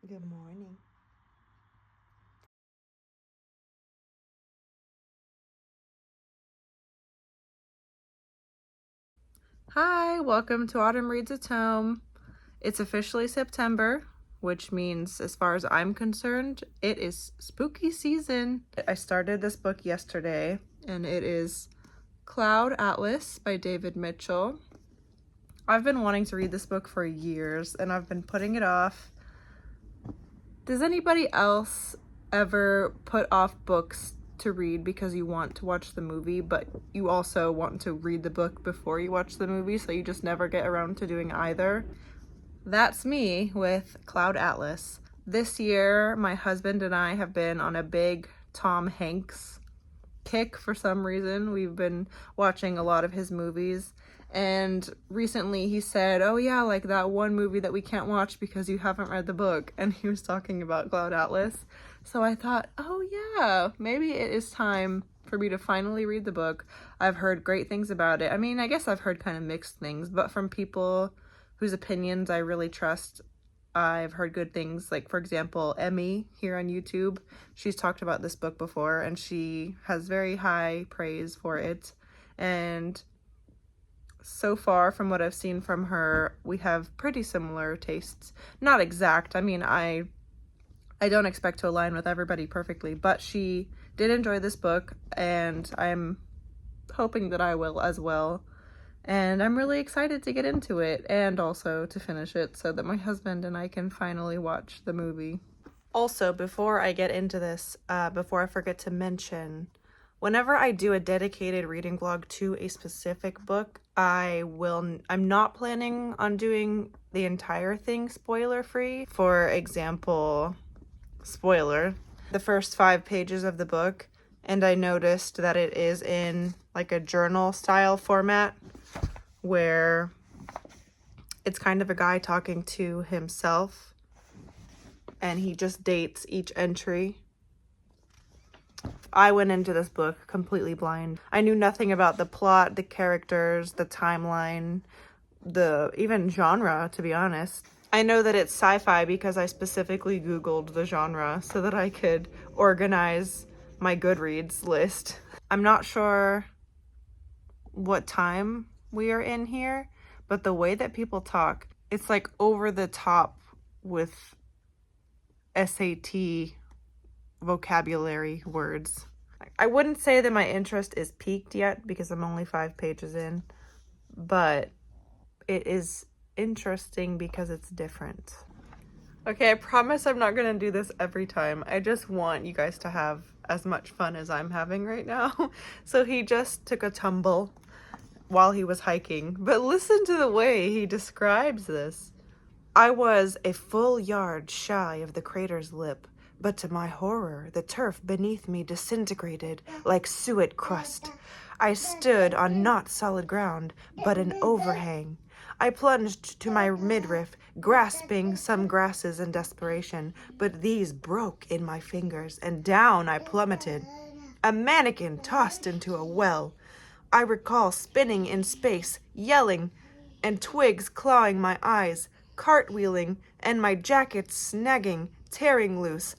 Good morning. Hi, welcome to Autumn Reads a Tome. It's officially September, which means, as far as I'm concerned, it is spooky season. I started this book yesterday, and it is Cloud Atlas by David Mitchell. I've been wanting to read this book for years, and I've been putting it off. Does anybody else ever put off books to read because you want to watch the movie, but you also want to read the book before you watch the movie, so you just never get around to doing either? That's me with Cloud Atlas. This year, my husband and I have been on a big Tom Hanks kick for some reason. We've been watching a lot of his movies. And recently he said, oh yeah, like that one movie that we can't watch because you haven't read the book. And he was talking about Cloud Atlas. So I thought, oh yeah, maybe it is time for me to finally read the book. I've heard great things about it. I mean, I guess I've heard kind of mixed things, but from people whose opinions I really trust, I've heard good things. Like, for example, Emmy here on YouTube, she's talked about this book before, and she has very high praise for it. And so far, from what I've seen from her, we have pretty similar tastes. Not exact. I mean, I don't expect to align with everybody perfectly, but she did enjoy this book, and I'm hoping that I will as well. And I'm really excited to get into it and also to finish it so that my husband and I can finally watch the movie. Also, before I get into this, before I forget to mention, whenever I do a dedicated reading vlog to a specific book, I'm not planning on doing the entire thing spoiler free. For example, spoiler, the first 5 pages of the book, and I noticed that it is in like a journal style format where it's kind of a guy talking to himself and he just dates each entry. I went into this book completely blind. I knew nothing about the plot, the characters, the timeline, the even genre, to be honest. I know that it's sci-fi because I specifically Googled the genre so that I could organize my Goodreads list. I'm not sure what time we are in here, but the way that people talk, it's like over the top with SAT vocabulary words. I wouldn't say that my interest is peaked yet because I'm only 5 pages in, but it is interesting because it's different. Okay, I promise I'm not gonna do this every time. I just want you guys to have as much fun as I'm having right now. So he just took a tumble while he was hiking, but listen to the way he describes this. I was a full yard shy of the crater's lip, but to my horror, the turf beneath me disintegrated like suet crust. I stood on not solid ground, but an overhang. I plunged to my midriff, grasping some grasses in desperation, but these broke in my fingers, and down I plummeted. A mannequin tossed into a well. I recall spinning in space, yelling, and twigs clawing my eyes, cartwheeling, and my jacket snagging, tearing loose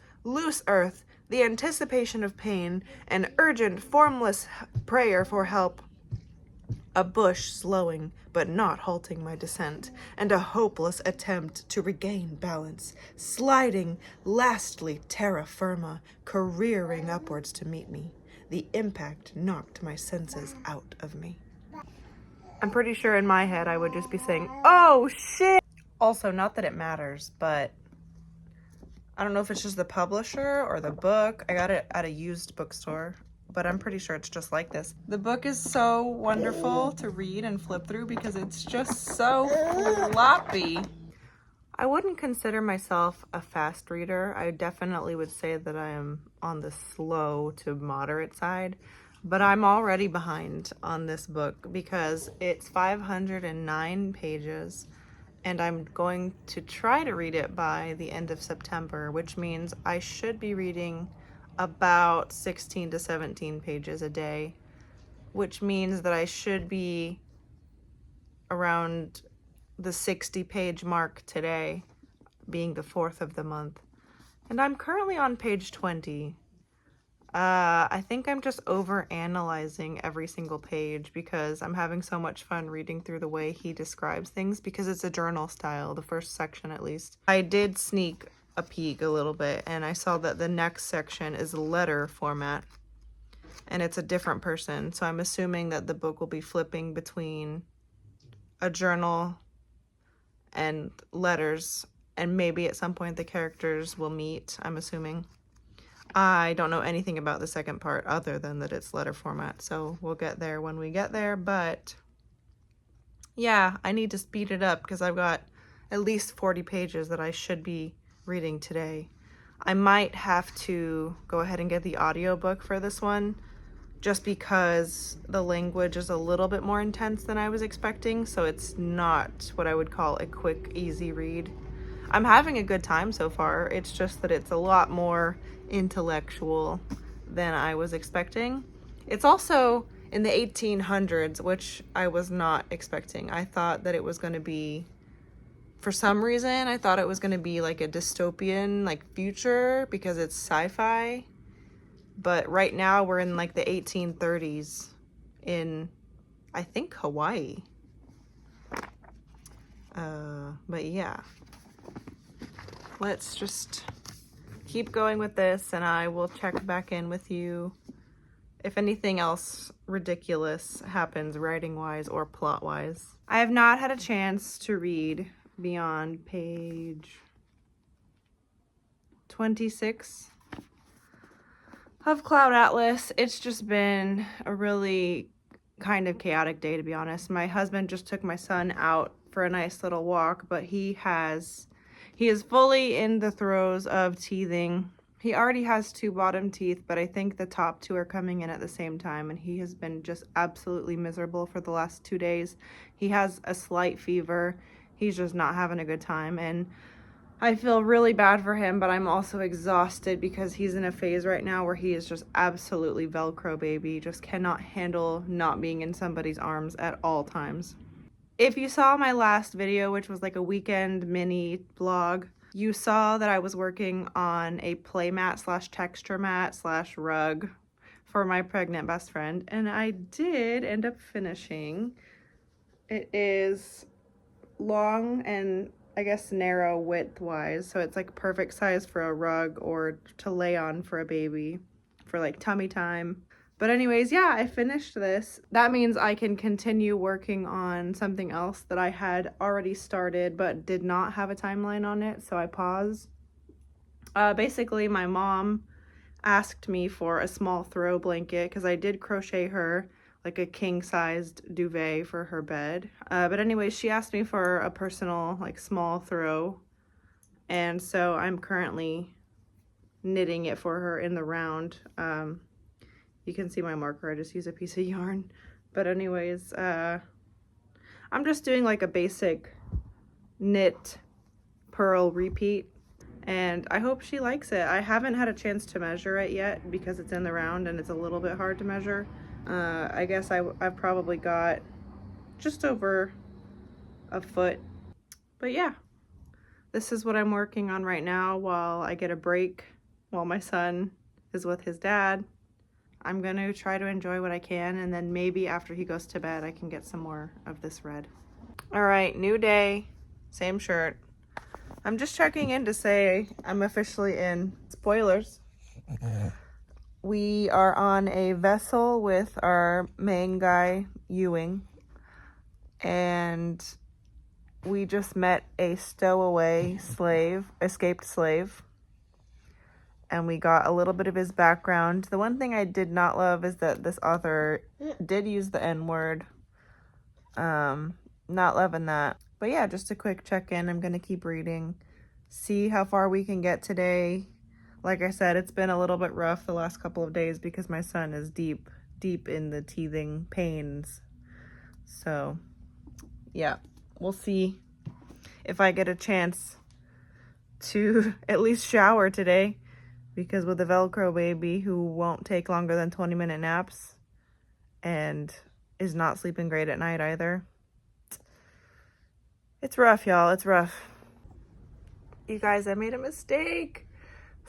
earth, the anticipation of pain, an urgent, formless prayer for help. A bush slowing, but not halting my descent, and a hopeless attempt to regain balance, sliding, lastly terra firma, careering upwards to meet me. The impact knocked my senses out of me. I'm pretty sure in my head I would just be saying, oh shit! Also, not that it matters, but I don't know if it's just the publisher or the book. I got it at a used bookstore, but I'm pretty sure it's just like this. The book is so wonderful to read and flip through because it's just so floppy. I wouldn't consider myself a fast reader. I definitely would say that I am on the slow to moderate side, but I'm already behind on this book because it's 509 pages and I'm going to try to read it by the end of September, which means I should be reading about 16 to 17 pages a day, which means that I should be around the 60-page mark today. being the 4th of the month. And I'm currently on page 20. I think I'm just over analyzing every single page because I'm having so much fun reading through the way he describes things, because it's a journal style, the first section at least. I did sneak a peek a little bit and I saw that the next section is letter format and it's a different person. So I'm assuming that the book will be flipping between a journal and letters, and maybe at some point the characters will meet, I'm assuming. I don't know anything about the second part other than that it's letter format, so we'll get there when we get there. But yeah, I need to speed it up because I've got at least 40 pages that I should be reading today. I might have to go ahead and get the audiobook for this one just because the language is a little bit more intense than I was expecting, so it's not what I would call a quick, easy read. I'm having a good time so far. It's just that it's a lot more intellectual than I was expecting. It's also in the 1800s, which I was not expecting. I thought that it was going to be, for some reason, I thought it was going to be like a dystopian, like, future because it's sci-fi. But right now we're in like the 1830s in, I think, Hawaii. But yeah. Let's just keep going with this and I will check back in with you if anything else ridiculous happens writing-wise or plot-wise. I have not had a chance to read beyond page 26 of Cloud Atlas. It's just been a really kind of chaotic day, to be honest. My husband just took my son out for a nice little walk, but he is fully in the throes of teething. He already has 2 bottom teeth, but I think the top 2 are coming in at the same time, and he has been just absolutely miserable for the last 2 days. He has a slight fever. He's just not having a good time, and I feel really bad for him, but I'm also exhausted because he's in a phase right now where he is just absolutely Velcro baby, just cannot handle not being in somebody's arms at all times. If you saw my last video, which was like a weekend mini vlog, you saw that I was working on a playmat / texture mat / rug for my pregnant best friend, and I did end up finishing. It is long and I guess narrow width wise, so it's like perfect size for a rug or to lay on for a baby for like tummy time. But anyways, yeah, I finished this. That means I can continue working on something else that I had already started but did not have a timeline on it, so I paused. Basically, my mom asked me for a small throw blanket because I did crochet her like a king-sized duvet for her bed. But anyways, she asked me for a personal, like, small throw, and so I'm currently knitting it for her in the round. You can see my marker, I just use a piece of yarn. But anyways, I'm just doing like a basic knit, purl, repeat, and I hope she likes it. I haven't had a chance to measure it yet because it's in the round and it's a little bit hard to measure. I guess I've probably got just over a foot. But yeah, this is what I'm working on right now while I get a break, while my son is with his dad. I'm gonna try to enjoy what I can, and then maybe after he goes to bed I can get some more of this red. All right, new day, same shirt. I'm just checking in to say I'm officially in. Spoilers. We are on a vessel with our main guy, Ewing, and we just met a stowaway escaped slave, and we got a little bit of his background. The one thing I did not love is that this author did use the N-word. Not loving that. But yeah, just a quick check-in. I'm going to keep reading, see how far we can get today. Like I said, it's been a little bit rough the last couple of days because my son is deep in the teething pains. So, yeah, we'll see if I get a chance to at least shower today, because with a Velcro baby who won't take longer than 20-minute naps and is not sleeping great at night either, it's rough, y'all. It's rough. You guys, I made a mistake.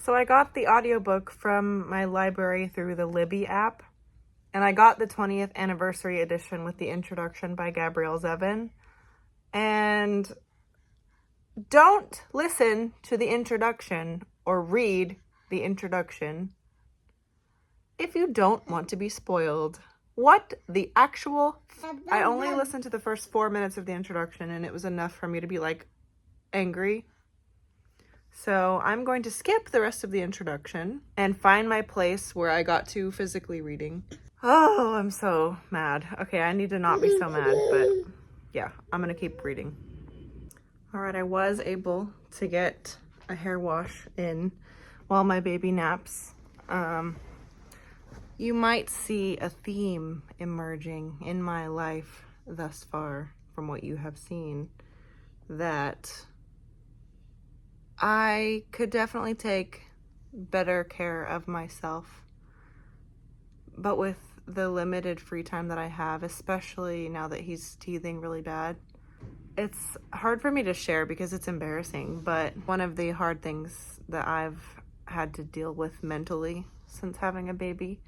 So I got the audiobook from my library through the Libby app, and I got the 20th anniversary edition with the introduction by Gabrielle Zevin. And don't listen to the introduction or read the introduction if you don't want to be spoiled. What the actual... I only listened to the first 4 minutes of the introduction, and it was enough for me to be, like, angry. So I'm going to skip the rest of the introduction and find my place where I got to physically reading. Oh, I'm so mad. Okay, I need to not be so mad, but yeah, I'm gonna keep reading. All right, I was able to get a hair wash in while my baby naps. You might see a theme emerging in my life thus far from what you have seen, that I could definitely take better care of myself, but with the limited free time that I have, especially now that he's teething really bad, it's hard for me to share because it's embarrassing. But one of the hard things that I've had to deal with mentally since having a baby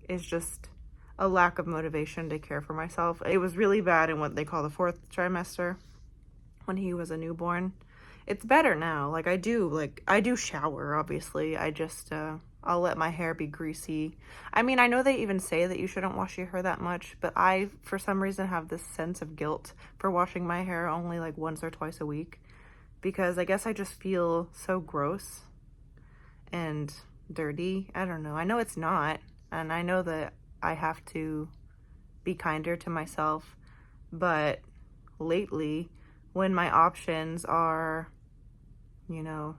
is just a lack of motivation to care for myself. It was really bad in what they call the 4th trimester when he was a newborn. It's better now. Like I do shower, obviously. I just I'll let my hair be greasy. I mean, I know they even say that you shouldn't wash your hair that much, but I, for some reason, have this sense of guilt for washing my hair only like once or twice a week, because I guess I just feel so gross and dirty. I don't know. I know it's not, and I know that I have to be kinder to myself, but lately, when my options are, you know,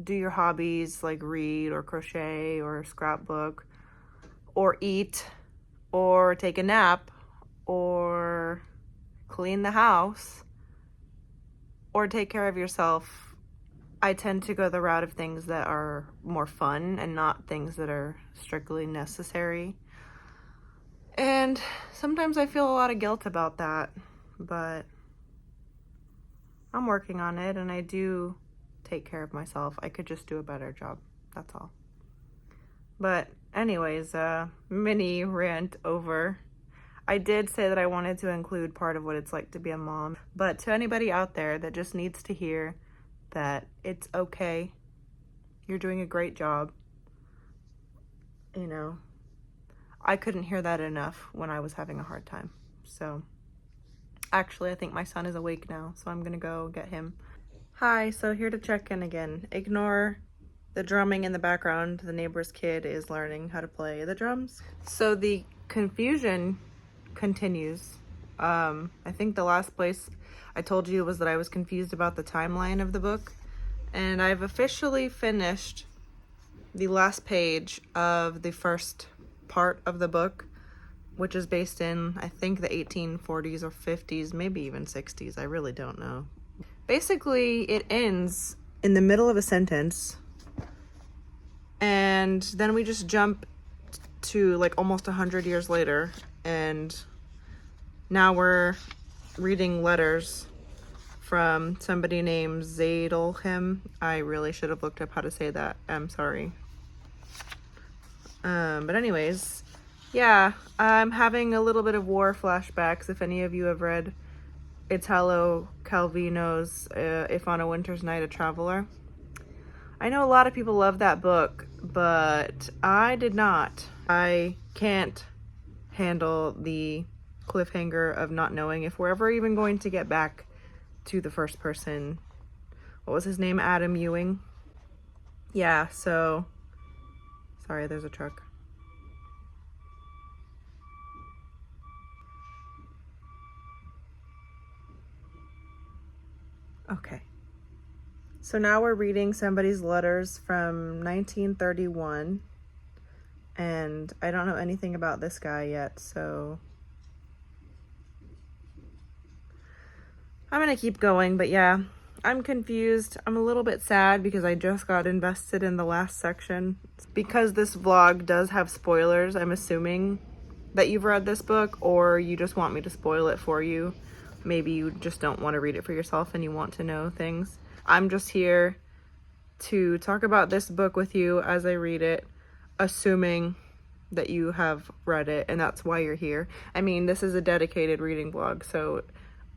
do your hobbies like read or crochet or scrapbook or eat or take a nap or clean the house or take care of yourself, I tend to go the route of things that are more fun and not things that are strictly necessary. And sometimes I feel a lot of guilt about that, but I'm working on it, and I do take care of myself. I could just do a better job. That's all. But anyways, mini rant over. I did say that I wanted to include part of what it's like to be a mom, but to anybody out there that just needs to hear that it's okay, you're doing a great job, you know, I couldn't hear that enough when I was having a hard time. So actually, I think my son is awake now, so I'm gonna go get him. Hi, so here to check in again. Ignore the drumming in the background. The neighbor's kid is learning how to play the drums. So the confusion continues. I think the last place I told you was that I was confused about the timeline of the book, and I've officially finished the last page of the first part of the book, which is based in, I think, the 1840s or 50s, maybe even 60s. I really don't know. Basically, it ends in the middle of a sentence, and then we just jump to like almost 100 years later, and now we're reading letters from somebody named Zadelhim. I really should have looked up how to say that. I'm sorry. But anyways, yeah, I'm having a little bit of war flashbacks. If any of you have read Italo Calvino's If on a Winter's Night a Traveler. I know a lot of people love that book, but I did not. I can't handle the cliffhanger of not knowing if we're ever even going to get back to the first person. What was his name? Adam Ewing? Yeah, so... Sorry, there's a truck. Okay. So now we're reading somebody's letters from 1931, and I don't know anything about this guy yet, so I'm gonna keep going. But yeah, I'm confused. I'm a little bit sad because I just got invested in the last section. Because this vlog does have spoilers, I'm assuming that you've read this book or you just want me to spoil it for you. maybe you just don't want to read it for yourself and you want to know things. I'm just here to talk about this book with you as I read it, assuming that you have read it, and that's why you're here. I mean, this is a dedicated reading blog, so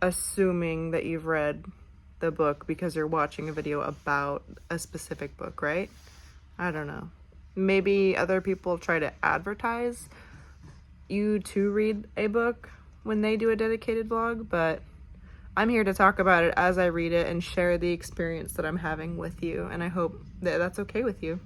assuming that you've read the book because you're watching a video about a specific book, right? I don't know. Maybe other people try to advertise you to read a book when they do a dedicated vlog, but I'm here to talk about it as I read it and share the experience that I'm having with you, and I hope that that's okay with you.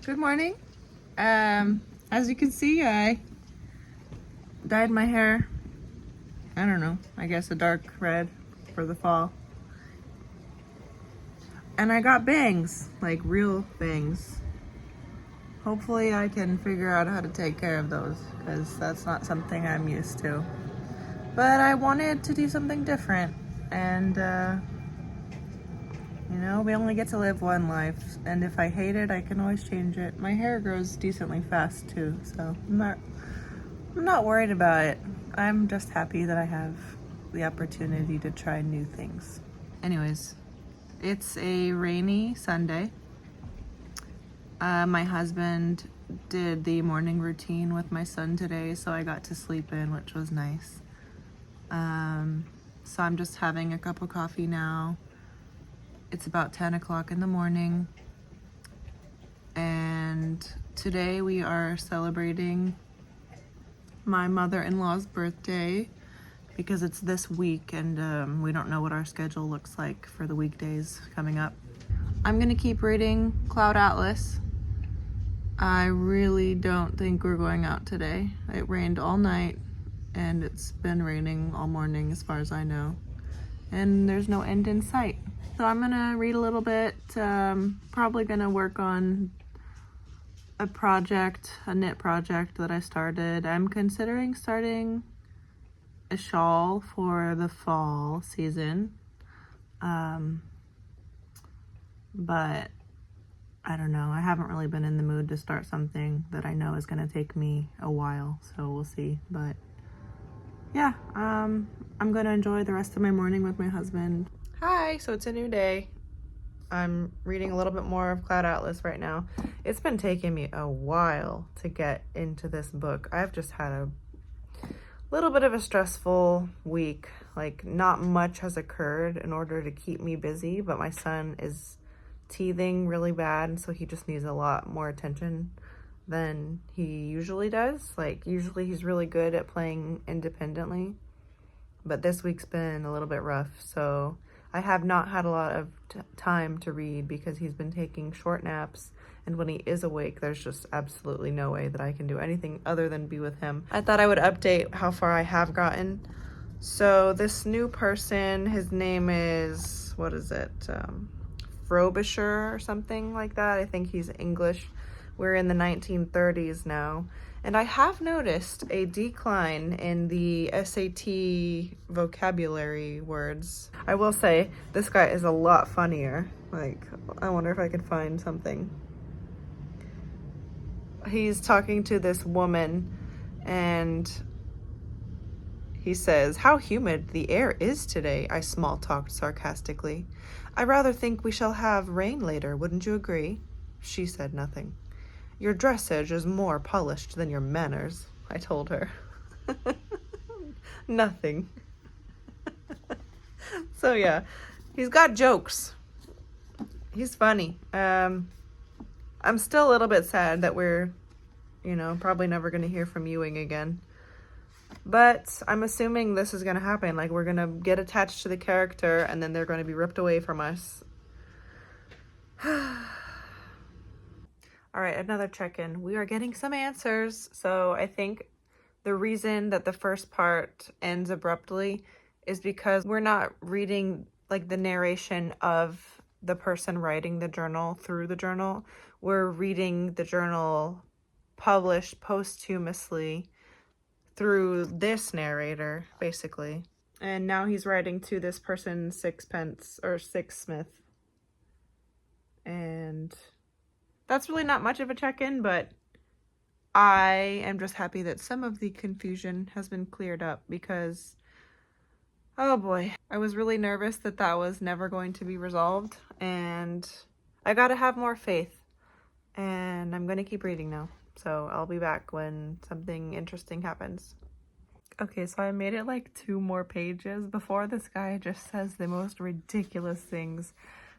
Good morning. As you can see, I dyed my hair, I don't know, I guess a dark red for the fall. And I got bangs, like real bangs. Hopefully I can figure out how to take care of those, because that's not something I'm used to. But I wanted to do something different, and you know, we only get to live one life, and if I hate it, I can always change it. My hair grows decently fast too, so I'm not worried about it. I'm just happy that I have the opportunity to try new things. Anyways, it's a rainy Sunday. My husband did the morning routine with my son today, so I got to sleep in, which was nice. So I'm just having a cup of coffee now. It's about 10 o'clock in the morning, and today we are celebrating my mother-in-law's birthday because it's this week, and we don't know what our schedule looks like for the weekdays coming up. I'm gonna keep reading Cloud Atlas. I really don't think we're going out today. It rained all night, and it's been raining all morning as far as I know, and there's no end in sight. So I'm gonna read a little bit, probably gonna work on a knit project that I started. I'm considering starting a shawl for the fall season, but I don't know, I haven't really been in the mood to start something that I know is gonna take me a while, so we'll see. But yeah, I'm gonna enjoy the rest of my morning with my husband. Hi, so it's a new day. I'm reading a little bit more of Cloud Atlas right now. It's been taking me a while to get into this book. I've just had a little bit of a stressful week. Like, not much has occurred in order to keep me busy, but my son is teething really bad, and so he just needs a lot more attention than he usually does. Like, usually he's really good at playing independently, but this week's been a little bit rough, so I have not had a lot of time to read because he's been taking short naps, and when he is awake, there's just absolutely no way that I can do anything other than be with him. I thought I would update how far I have gotten. So this new person, his name is, what is it? Frobisher or something like that. I think he's English, We're in the 1930s now. And I have noticed a decline in the SAT vocabulary words. I will say, this guy is a lot funnier. Like, I wonder if I could find something. He's talking to this woman, and he says, "How humid the air is today," I small-talked sarcastically. "I rather think we shall have rain later, wouldn't you agree?" She said nothing. "Your dressage is more polished than your manners," I told her. Nothing. So yeah, he's got jokes. He's funny. I'm still a little bit sad that we're, probably never going to hear from Ewing again. But I'm assuming this is going to happen. Like, we're going to get attached to the character, and then they're going to be ripped away from us. All right, another check-in. We are getting some answers. So I think the reason that the first part ends abruptly is because we're not reading, like, the narration of the person writing the journal through the journal. We're reading the journal published posthumously through this narrator, basically. And now he's writing to this person, Sixsmith. And that's really not much of a check-in, but I am just happy that some of the confusion has been cleared up because, oh boy, I was really nervous that that was never going to be resolved, and I gotta have more faith, and I'm gonna keep reading now. So I'll be back when something interesting happens. Okay, so I made it like 2 more pages before this guy just says the most ridiculous things.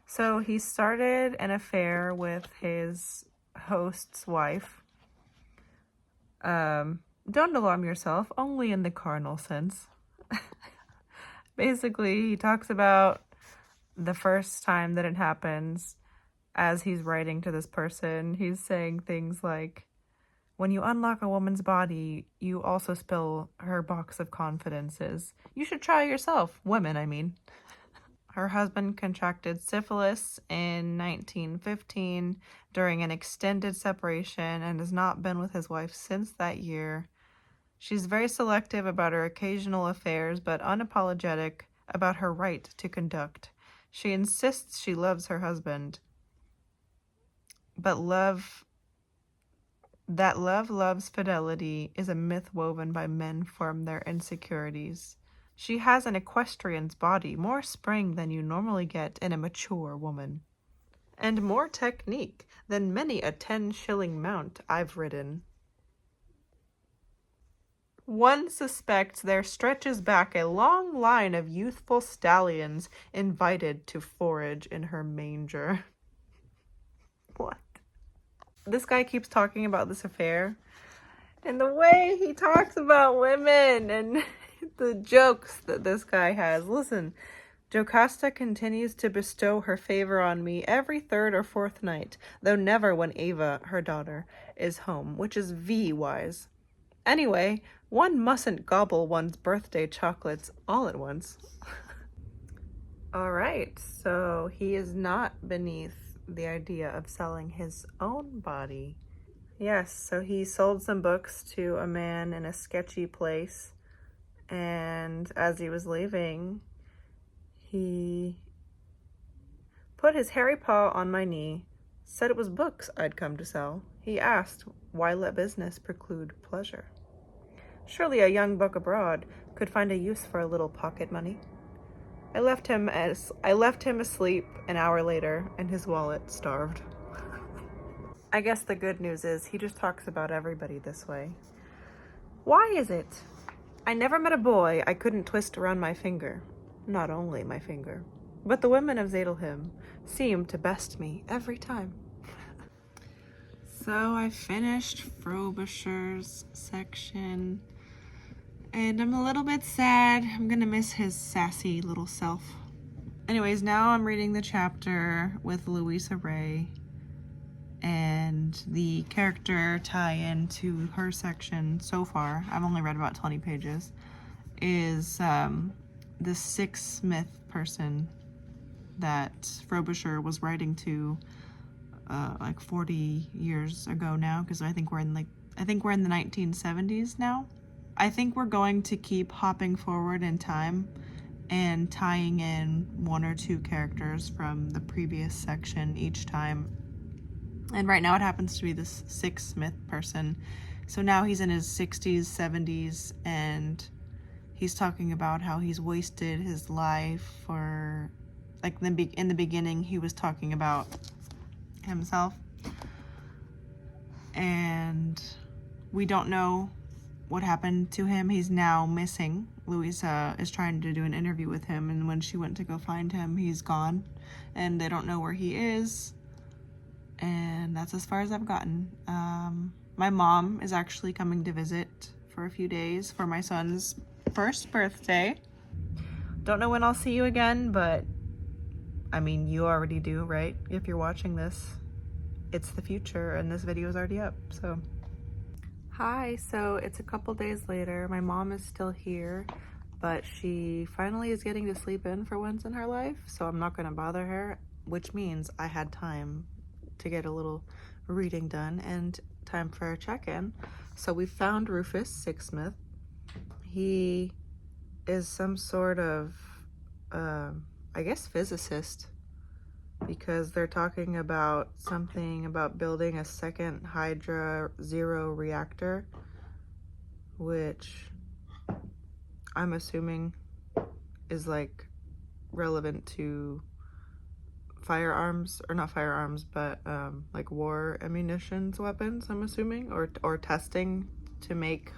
So he started an affair with his host's wife. Don't alarm yourself, only in the carnal sense. Basically, he talks about the first time that it happens. As he's writing to this person, he's saying things like, "When you unlock a woman's body, you also spill her box of confidences. You should try yourself. Women, I mean." Her husband contracted syphilis in 1915 during an extended separation and has not been with his wife since that year. She's very selective about her occasional affairs, but unapologetic about her right to conduct. She insists she loves her husband, but love loves fidelity is a myth woven by men from their insecurities. She has an equestrian's body, more spring than you normally get in a mature woman, and more technique than many a 10-shilling mount I've ridden. One suspects there stretches back a long line of youthful stallions invited to forage in her manger. What? This guy keeps talking about this affair, and the way he talks about women and the jokes that this guy has. Listen, Jocasta continues to bestow her favor on me every 3rd or 4th night, though never when Ava, her daughter, is home, which is V-wise. Anyway, one mustn't gobble one's birthday chocolates all at once. All right, so he is not beneath the idea of selling his own body. Yes, so he sold some books to a man in a sketchy place, and as he was leaving, he put his hairy paw on my knee, said it was books I'd come to sell. He asked, why let business preclude pleasure? Surely a young buck abroad could find a use for a little pocket money. I left him asleep an hour later, and his wallet starved. I guess the good news is he just talks about everybody this way. Why is it? I never met a boy I couldn't twist around my finger. Not only my finger, but the women of Zadelham seem to best me every time. So I finished Frobisher's section, and I'm a little bit sad. I'm gonna miss his sassy little self. Anyways, now I'm reading the chapter with Louisa Ray, and the character tie-in to her section so far, I've only read about 20 pages, is the Sixsmith person that Frobisher was writing to like 40 years ago now, because I think we're in the 1970s now. I think we're going to keep hopping forward in time and tying in one or two characters from the previous section each time. And right now it happens to be this Smith person. So now he's in his 60s, 70s, and he's talking about how he's wasted his life for, like, in the beginning he was talking about himself. And we don't know what happened to him. He's now missing. Louisa is trying to do an interview with him, and when she went to go find him, he's gone, and they don't know where he is. And that's as far as I've gotten. My mom is actually coming to visit for a few days for my son's first birthday. Don't know when I'll see you again, but I mean, you already do, right? If you're watching this, it's the future, and this video is already up, so. Hi, so it's a couple days later. My mom is still here, but she finally is getting to sleep in for once in her life, so I'm not gonna bother her, which means I had time to get a little reading done and time for a check-in. So we found Rufus Sixsmith. He is some sort of, I guess, physicist, because they're talking about something about building a second Hydra Zero reactor, which I'm assuming is like relevant to firearms, or not firearms, but like war ammunitions, weapons, I'm assuming, or testing to make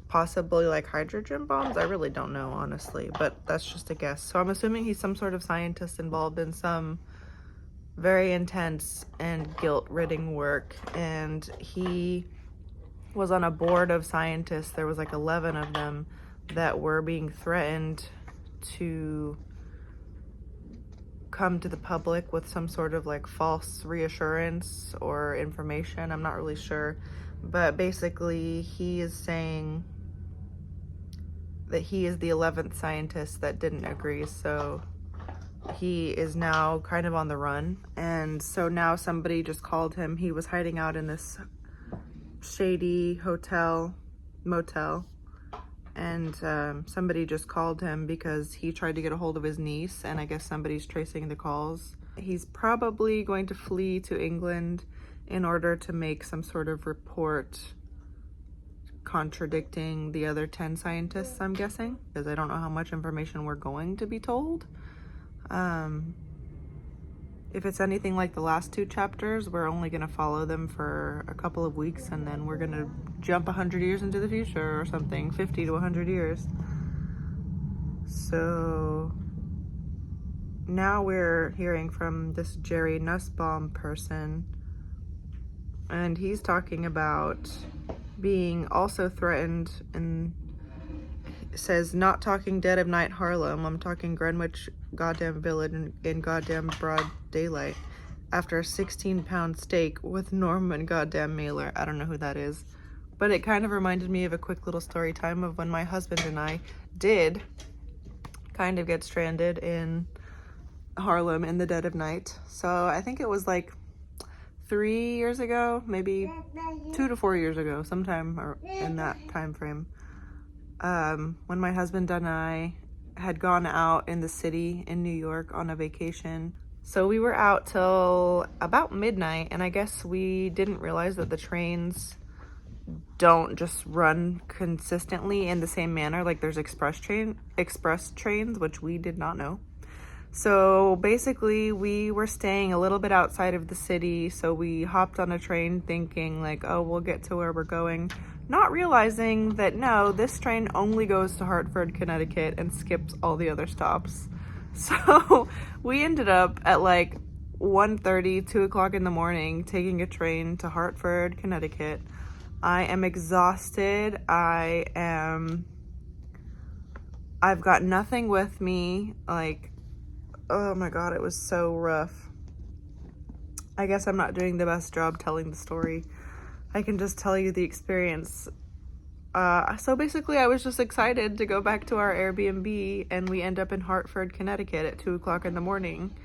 possibly like hydrogen bombs. I really don't know, honestly, but that's just a guess. So I'm assuming he's some sort of scientist involved in some very intense and guilt-ridden work, and he was on a board of scientists. There was like 11 of them that were being threatened to come to the public with some sort of like false reassurance or information. I'm not really sure, but basically he is saying that he is the 11th scientist that didn't agree, so he is now kind of on the run. And so now somebody just called him. He was hiding out in this shady motel, and somebody just called him because he tried to get a hold of his niece, and I guess somebody's tracing the calls. He's probably going to flee to England in order to make some sort of report contradicting the other 10 scientists, I'm guessing, because I don't know how much information we're going to be told. If it's anything like the last two chapters, we're only going to follow them for a couple of weeks, and then we're going to jump 100 years into the future or something, 50 to 100 years. So now we're hearing from this Jerry Nussbaum person, and he's talking about being also threatened, and says, not talking dead of night Harlem, I'm talking Greenwich goddamn Village in goddamn broad daylight after a 16-pound steak with Norman goddamn Mailer. I don't know who that is, but it kind of reminded me of a quick little story time of when my husband and I did kind of get stranded in Harlem in the dead of night. So I think it was like 3 years ago, maybe 2 to 4 years ago, sometime in that time frame, when my husband and I had gone out in the city in New York on a vacation. So we were out till about midnight, and I guess we didn't realize that the trains don't just run consistently in the same manner. Like there's express trains, which we did not know. So basically we were staying a little bit outside of the city, so we hopped on a train thinking like, oh, we'll get to where we're going, not realizing that no, this train only goes to Hartford, Connecticut, and skips all the other stops. So we ended up at like 1:30, 2 o'clock in the morning taking a train to Hartford, Connecticut. I am exhausted. I've got nothing with me. Like, oh my god, it was so rough. I guess I'm not doing the best job telling the story. I can just tell you the experience. So basically I was just excited to go back to our Airbnb, and we end up in Hartford, Connecticut at 2 o'clock in the morning.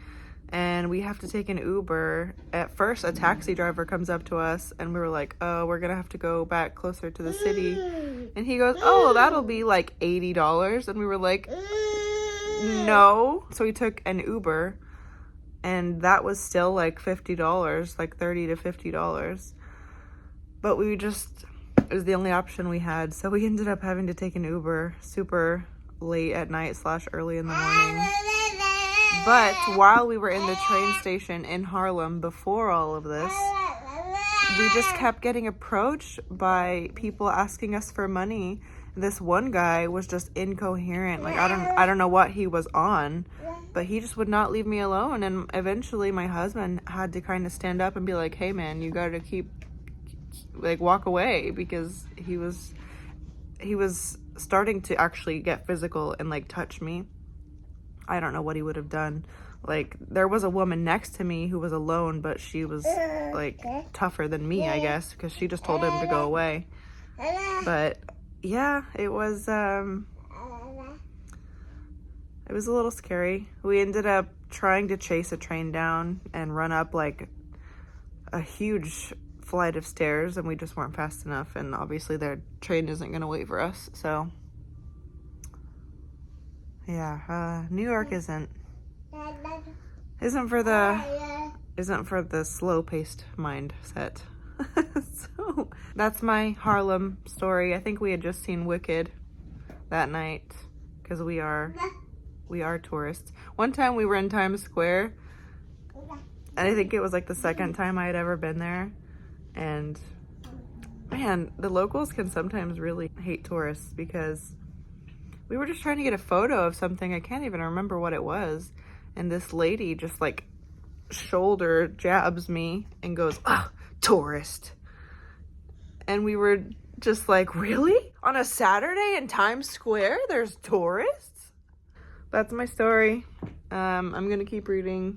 and we have to take an Uber. At first, a taxi driver comes up to us, and we were like, oh, we're gonna have to go back closer to the city. And he goes, oh, that'll be like $80. And we were like, no. So we took an Uber, and that was still like $50, like $30 to $50. But we just, it was the only option we had. So we ended up having to take an Uber super late at night / early in the morning. But while we were in the train station in Harlem before all of this, we just kept getting approached by people asking us for money. This one guy was just incoherent. Like, I don't know what he was on, but he just would not leave me alone. And eventually my husband had to kind of stand up and be like, hey man, you got to walk away, because he was starting to actually get physical and like touch me. I don't know what he would have done. Like, there was a woman next to me who was alone, but she was like tougher than me, I guess, because she just told him to go away. But yeah, it was a little scary. We ended up trying to chase a train down and run up like a huge flight of stairs, and we just weren't fast enough, and obviously their train isn't going to wait for us. So yeah, New York isn't for the slow-paced mindset. So that's my Harlem story. I think we had just seen Wicked that night, because we are tourists. One time we were in Times Square, and I think it was like the second time I had ever been there. And man, the locals can sometimes really hate tourists, because we were just trying to get a photo of something. I can't even remember what it was. And this lady just like shoulder jabs me and goes, "Ah, tourist." And we were just like, really? On a Saturday in Times Square, there's tourists? That's my story. I'm gonna keep reading.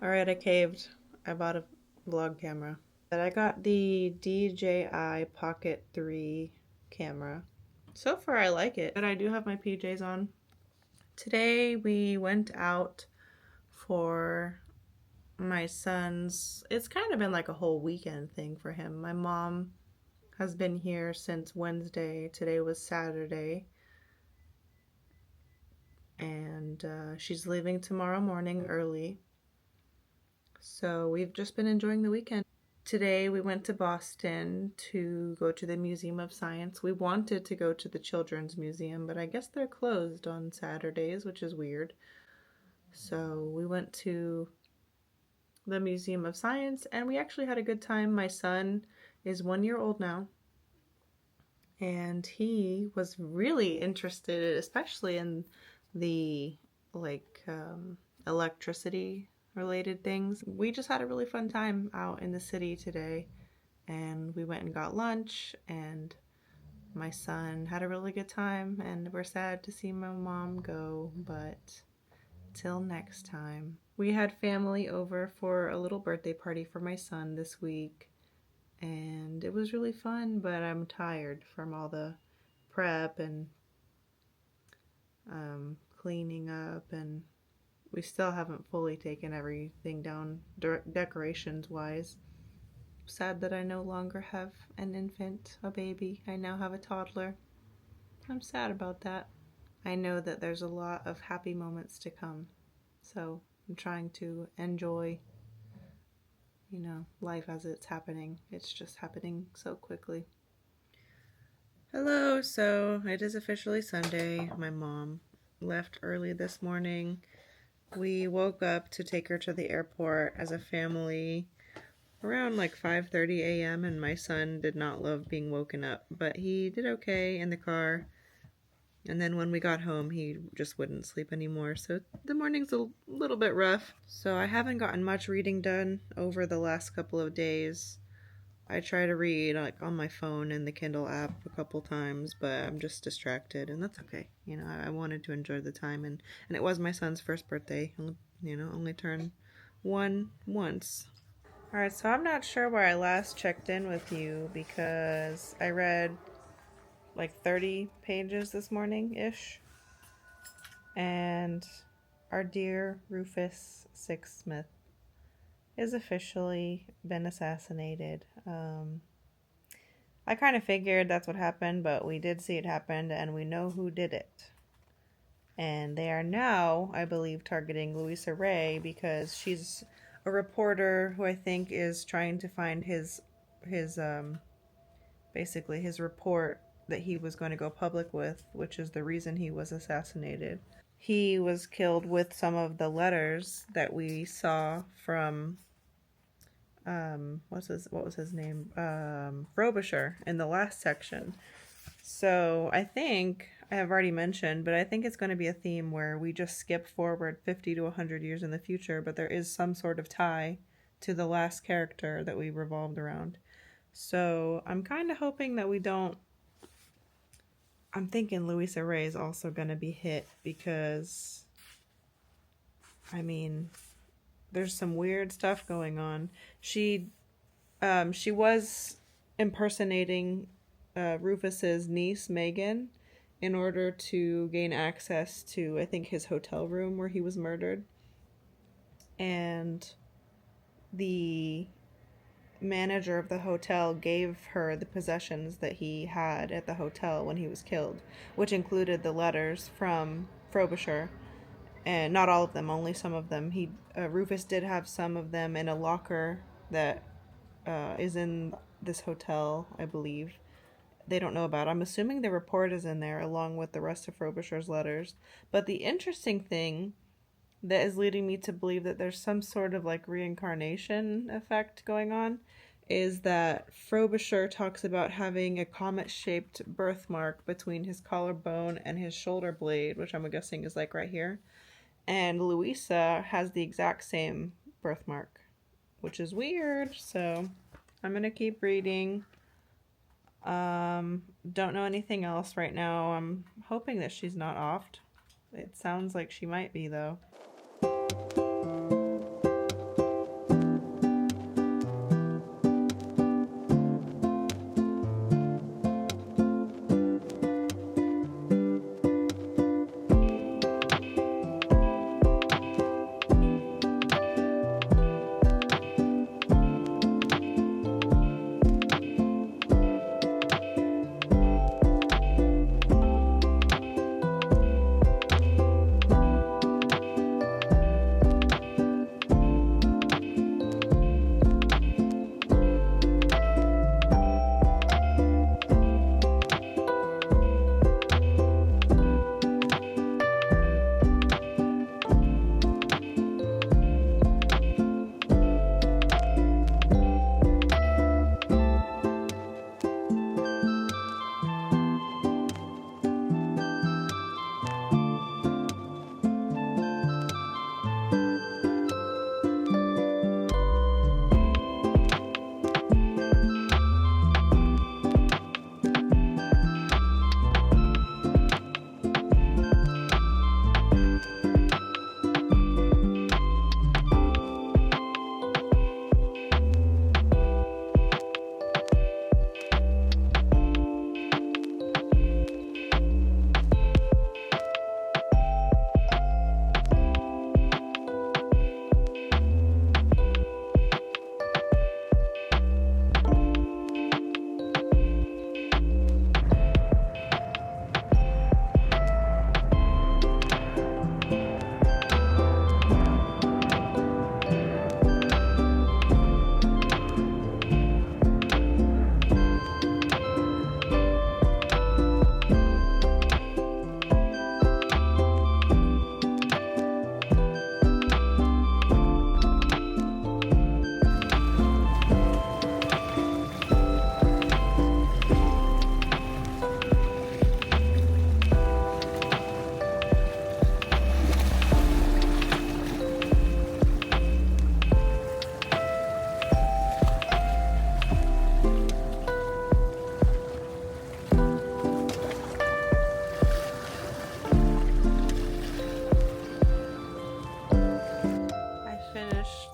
Alright, I caved. I bought a vlog camera. But I got the DJI Pocket 3 camera. So far I like it, but I do have my PJs on. Today we went out for my son's, it's kind of been like a whole weekend thing for him. My mom has been here since Wednesday. Today was Saturday. And she's leaving tomorrow morning early. So we've just been enjoying the weekend. Today we went to Boston to go to the Museum of Science. We wanted to go to the Children's Museum, but I guess they're closed on Saturdays, which is weird. So we went to the Museum of Science, and we actually had a good time. My son is 1 year old now, and he was really interested, especially in the electricity related things. We just had a really fun time out in the city today, and we went and got lunch, and my son had a really good time, and we're sad to see my mom go, but till next time. We had family over for a little birthday party for my son this week, and it was really fun, but I'm tired from all the prep and cleaning up, and we still haven't fully taken everything down decorations wise. Sad that I no longer have an infant, a baby. I now have a toddler. I'm sad about that. I know that there's a lot of happy moments to come, so I'm trying to enjoy, life as it's happening. It's just happening so quickly. Hello, so it is officially Sunday. My mom left early this morning. We woke up to take her to the airport as a family around like 5:30 a.m. and my son did not love being woken up, but he did okay in the car. And then when we got home, he just wouldn't sleep anymore, so the morning's a little bit rough. So I haven't gotten much reading done over the last couple of days. I try to read like on my phone and the Kindle app a couple times, but I'm just distracted, and that's okay. I wanted to enjoy the time, and it was my son's first birthday. Only turned one once. Alright, so I'm not sure where I last checked in with you because I read like 30 pages this morning-ish. And our dear Rufus Sixsmith is officially been assassinated. I kind of figured that's what happened, but we did see it happen, and we know who did it. And they are now, I believe, targeting Louisa Ray because she's a reporter who I think is trying to find his basically his report that he was going to go public with, which is the reason he was assassinated. He was killed with some of the letters that we saw from what was his name? Frobisher in the last section. So I think I have already mentioned, but I think it's going to be a theme where we just skip forward 50 to 100 years in the future, but there is some sort of tie to the last character that we revolved around. So I'm kind of hoping that we don't. I'm thinking Louisa Ray is also going to be hit because, there's some weird stuff going on. She was impersonating Rufus's niece, Megan, in order to gain access to, I think, his hotel room where he was murdered. And the manager of the hotel gave her the possessions that he had at the hotel when he was killed, which included the letters from Frobisher, and not all of them, only some of them. Rufus did have some of them in a locker that is in this hotel, I believe. They don't know about. I'm assuming the report is in there along with the rest of Frobisher's letters. But the interesting thing that is leading me to believe that there's some sort of like reincarnation effect going on is that Frobisher talks about having a comet-shaped birthmark between his collarbone and his shoulder blade, which I'm guessing is like right here. And Louisa has the exact same birthmark, which is weird. So I'm going to keep reading. Don't know anything else right now. I'm hoping that she's not offed. It sounds like she might be, though.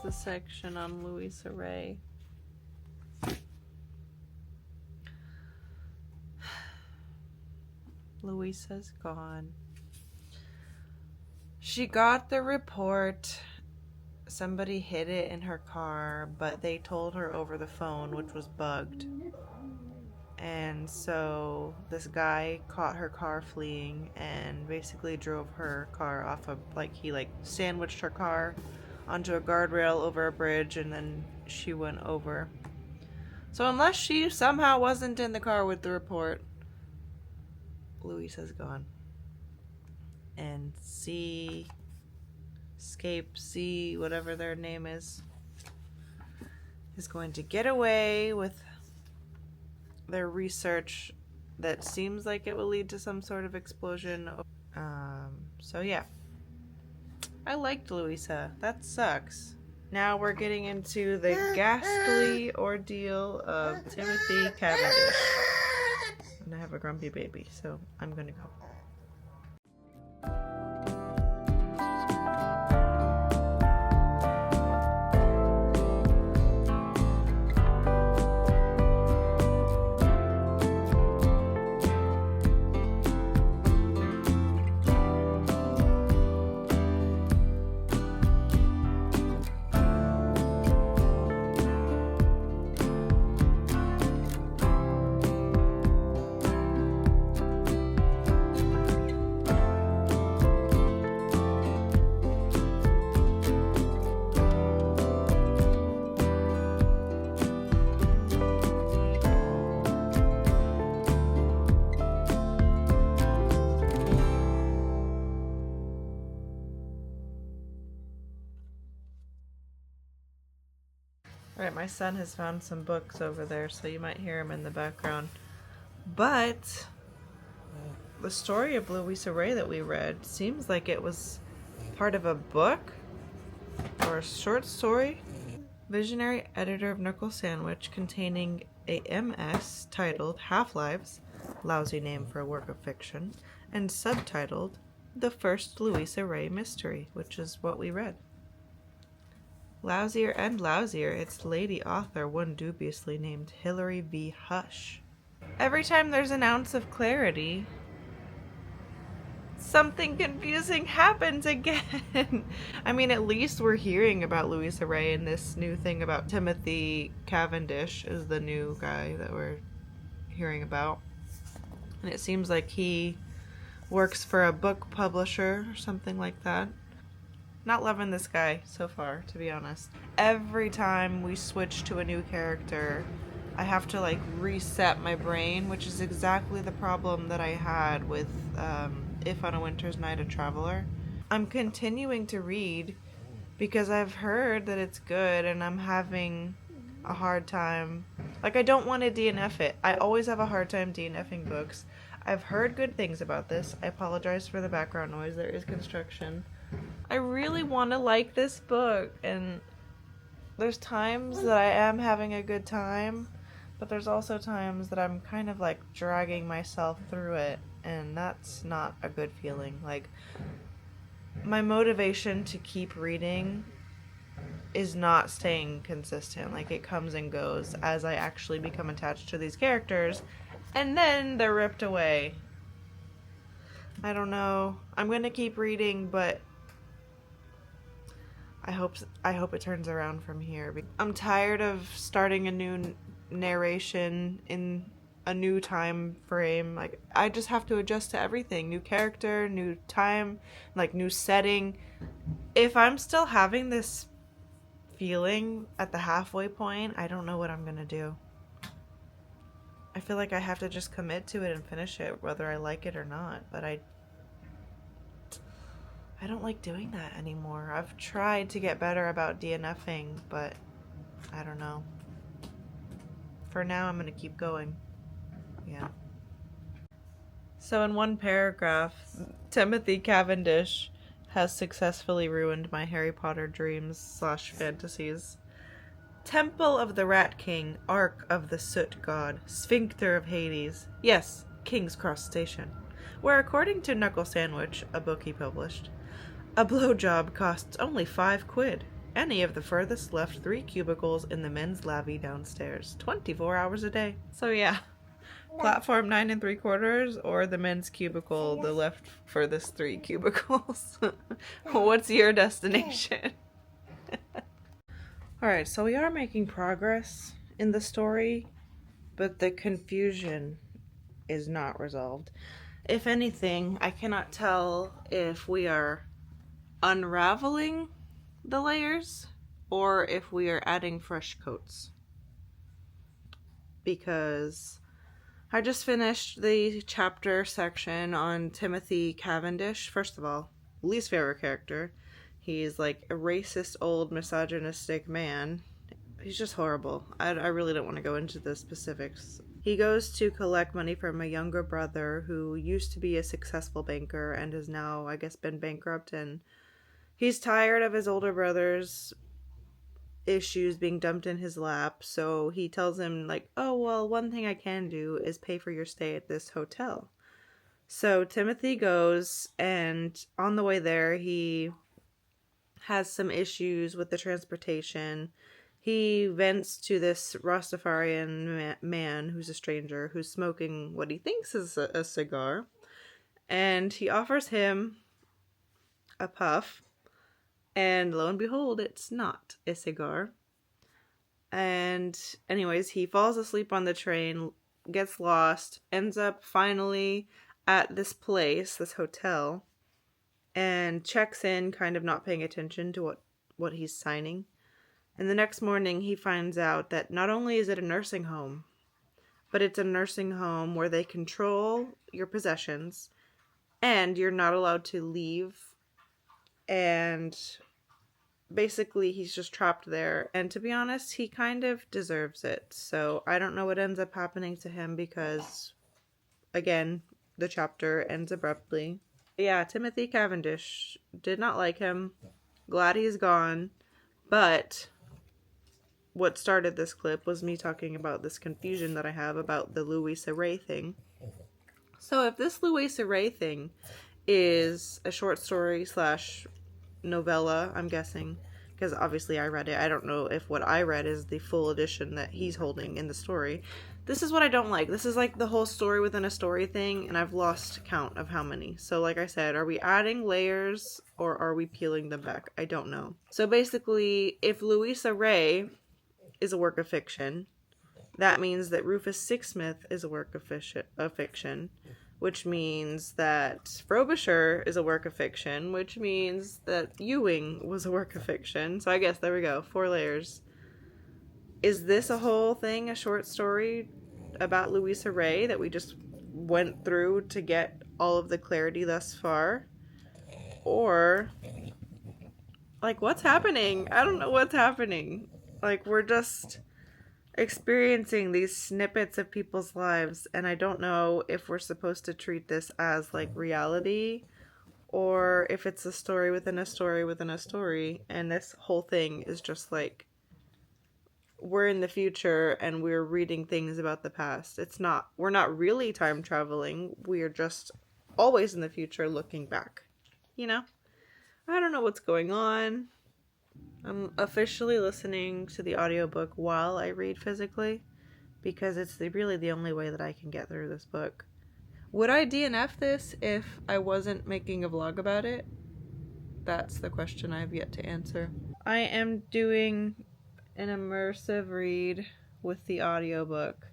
the section on Louisa Ray. Louisa's gone. She got the report. Somebody hid it in her car, but they told her over the phone, which was bugged. And so this guy caught her car fleeing and basically drove her car off of, he sandwiched her car onto a guardrail over a bridge, and then she went over. So unless she somehow wasn't in the car with the report, Louisa's gone. And C, whatever their name is going to get away with their research that seems like it will lead to some sort of explosion. So yeah. I liked Louisa. That sucks. Now we're getting into the ghastly ordeal of Timothy Cavendish. And I have a grumpy baby, so I'm gonna go. Alright, my son has found some books over there, so you might hear him in the background. But the story of Louisa Ray that we read seems like it was part of a book or a short story. Visionary editor of Knuckle Sandwich, containing a MS titled Half-Lives, lousy name for a work of fiction, and subtitled The First Louisa Ray Mystery, which is what we read. Lousier and lousier, its lady author, one dubiously named Hilary V. Hush. Every time there's an ounce of clarity, something confusing happens again. I mean, at least we're hearing about Louisa Ray, and this new thing about Timothy Cavendish is the new guy that we're hearing about. And it seems like he works for a book publisher or something like that. Not loving this guy so far, to be honest. Every time we switch to a new character, I have to reset my brain, which is exactly the problem that I had with If on a Winter's Night a Traveler. I'm continuing to read because I've heard that it's good, and I'm having a hard time. I don't want to DNF it. I always have a hard time DNFing books. I've heard good things about this. I apologize for the background noise. There is construction. I really want to like this book, and there's times that I am having a good time, but there's also times that I'm kind of dragging myself through it, and that's not a good feeling. My motivation to keep reading is not staying consistent. It comes and goes as I actually become attached to these characters, and then they're ripped away. I don't know. I'm gonna keep reading, but I hope it turns around from here. I'm tired of starting a new narration in a new time frame. I just have to adjust to everything. New character, new time, new setting. If I'm still having this feeling at the halfway point, I don't know what I'm gonna do. I feel like I have to just commit to it and finish it, whether I like it or not, but I don't like doing that anymore. I've tried to get better about DNFing, but I don't know. For now, I'm going to keep going. Yeah. So in one paragraph, Timothy Cavendish has successfully ruined my Harry Potter dreams / fantasies. Temple of the Rat King, Ark of the Soot God, Sphincter of Hades. Yes, King's Cross Station. Where, according to Knuckle Sandwich, a book he published, a blowjob costs only £5. any of the furthest left 3 cubicles in the men's lobby downstairs, 24 hours a day. So yeah, platform 9 3/4 or the men's cubicle, the left furthest 3 cubicles. What's your destination? Alright, so we are making progress in the story, but the confusion is not resolved. If anything, I cannot tell if we are unraveling the layers or if we are adding fresh coats. Because I just finished the chapter section on Timothy Cavendish. First of all, least favorite character. He's like a racist, old, misogynistic man. He's just horrible. I really don't want to go into the specifics. He goes to collect money from a younger brother who used to be a successful banker and has now, I guess, been bankrupt, and he's tired of his older brother's issues being dumped in his lap, so he tells him, like, oh, well, one thing I can do is pay for your stay at this hotel. So Timothy goes, and on the way there, he has some issues with the transportation. He vents to this Rastafarian man who's a stranger, who's smoking what he thinks is a cigar, and he offers him a puff, and lo and behold, it's not a cigar. And anyways, he falls asleep on the train, gets lost, ends up finally at this place, this hotel, and checks in, kind of not paying attention to what he's signing. And the next morning, he finds out that not only is it a nursing home, but it's a nursing home where they control your possessions, and you're not allowed to leave, and basically he's just trapped there. And to be honest, he kind of deserves it. So I don't know what ends up happening to him because, again, the chapter ends abruptly. Yeah, Timothy Cavendish, did not like him. Glad he's gone. But what started this clip was me talking about this confusion that I have about the Louisa Ray thing. So if this Louisa Ray thing is a short story / novella, I'm guessing, because obviously I read it. I don't know if what I read is the full edition that he's holding in the story. This is what I don't like. This is like the whole story within a story thing, and I've lost count of how many. So like I said, are we adding layers or are we peeling them back? I don't know. So basically, if Louisa Ray is a work of fiction, that means that Rufus Sixsmith is a work of fiction, which means that Frobisher is a work of fiction, which means that Ewing was a work of fiction. So I guess there we go, 4 layers. Is this a whole thing, a short story about Louisa Ray that we just went through to get all of the clarity thus far? Or, like, what's happening? I don't know what's happening. Like, we're just experiencing these snippets of people's lives, and I don't know if we're supposed to treat this as, like, reality, or if it's a story within a story within a story, and this whole thing is just, like, we're in the future and we're reading things about the past. We're not really time traveling, we're just always in the future looking back, you know? I don't know what's going on. I'm officially listening to the audiobook while I read physically, because it's really the only way that I can get through this book. Would I DNF this if I wasn't making a vlog about it? That's the question I have yet to answer. I am doing an immersive read with the audiobook,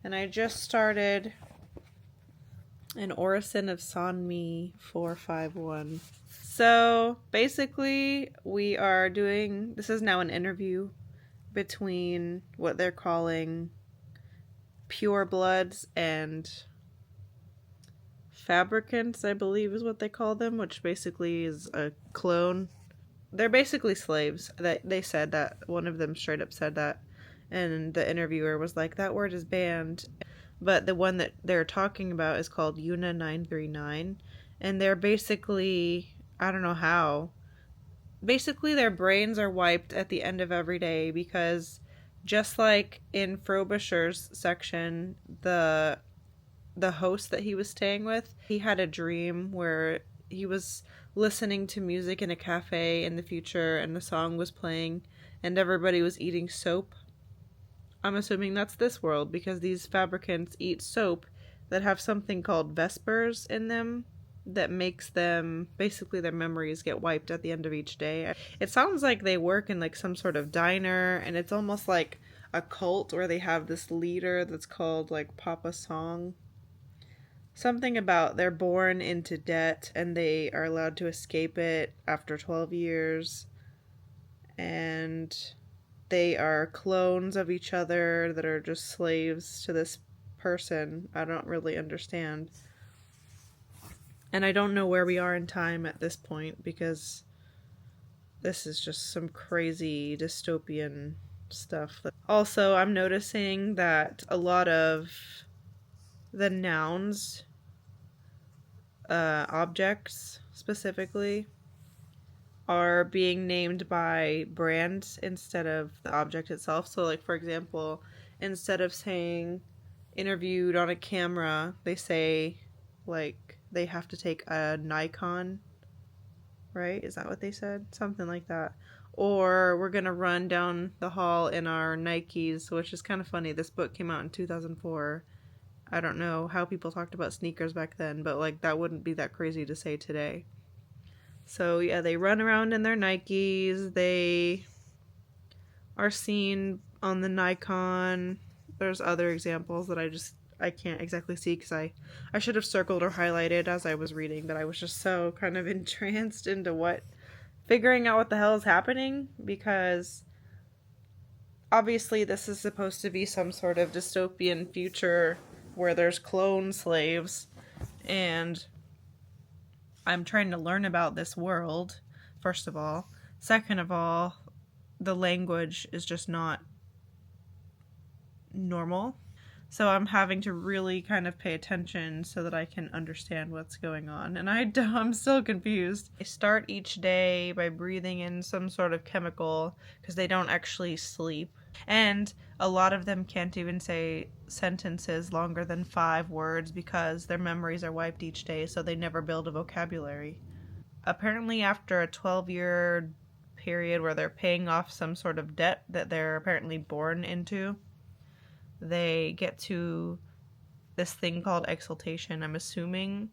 and I just started An Orison of Sonmi 451. So basically we are doing, this is now an interview between what they're calling pure bloods and fabricants, I believe is what they call them, which basically is a clone. They're basically slaves. That they said that. One of them straight up said that, and the interviewer was like, that word is banned. But the one that they're talking about is called Una 939, and they're basically, I don't know how, basically their brains are wiped at the end of every day, because just like in Frobisher's section, the host that he was staying with, he had a dream where he was listening to music in a cafe in the future and the song was playing and everybody was eating soap. I'm assuming that's this world because these fabricants eat soap that have something called vespers in them that makes them, basically their memories get wiped at the end of each day. It sounds like they work in like some sort of diner, and it's almost like a cult where they have this leader that's called like Papa Song. Something about they're born into debt and they are allowed to escape it after 12 years. And they are clones of each other that are just slaves to this person. I don't really understand. And I don't know where we are in time at this point because this is just some crazy dystopian stuff. Also, I'm noticing that a lot of the nouns, objects specifically, are being named by brands instead of the object itself. So, like, for example, instead of saying interviewed on a camera, they say, like, they have to take a Nikon, right? Is that what they said? Something like that. Or we're gonna run down the hall in our Nikes, which is kind of funny. This book came out in 2004. I don't know how people talked about sneakers back then, but like that wouldn't be that crazy to say today. So yeah, they run around in their Nikes. They are seen on the Nikon. There's other examples that I can't exactly see because I should have circled or highlighted as I was reading, but I was just so kind of entranced into figuring out what the hell is happening, because obviously this is supposed to be some sort of dystopian future where there's clone slaves, and I'm trying to learn about this world, first of all. Second of all, the language is just not normal. So I'm having to really kind of pay attention so that I can understand what's going on. And I'm still confused. I start each day by breathing in some sort of chemical because they don't actually sleep. And a lot of them can't even say sentences longer than 5 words because their memories are wiped each day, so they never build a vocabulary. Apparently after a 12-year period where they're paying off some sort of debt that they're apparently born into, they get to this thing called exaltation. I'm assuming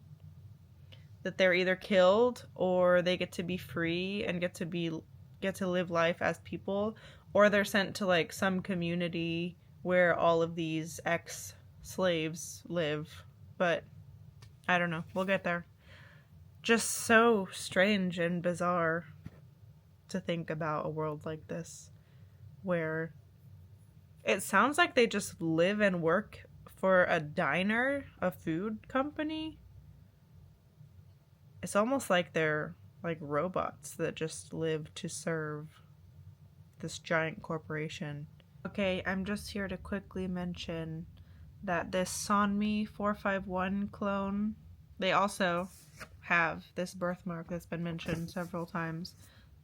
that they're either killed or they get to be free and get to live life as people, or they're sent to like some community where all of these ex-slaves live. But I don't know. We'll get there. Just so strange and bizarre to think about a world like this where it sounds like they just live and work for a diner, a food company. It's almost like they're like robots that just live to serve this giant corporation. Okay, I'm just here to quickly mention that this Sonmi 451 clone, they also have this birthmark that's been mentioned several times.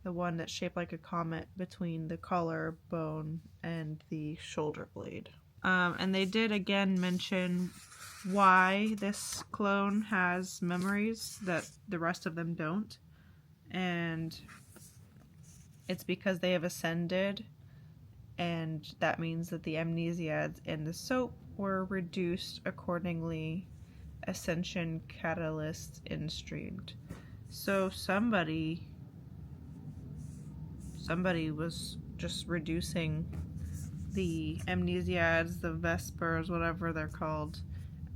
The one that's shaped like a comet between the collarbone and the shoulder blade. And they did again mention why this clone has memories that the rest of them don't. And it's because they have ascended, and that means that the amnesiads in the soap were reduced accordingly. Ascension catalysts in streamed. So somebody was just reducing the amnesiads, the vespers, whatever they're called,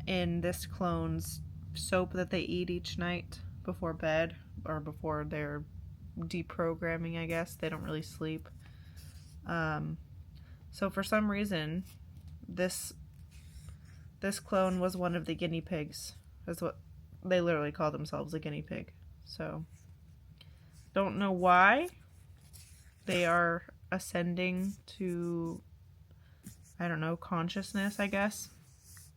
in this clone's soap that they eat each night before bed, or before they're deprogramming, I guess. They don't really sleep. So for some reason, this clone was one of the guinea pigs. That's what they literally call themselves, a guinea pig. So don't know why they are ascending to, I don't know, consciousness, I guess.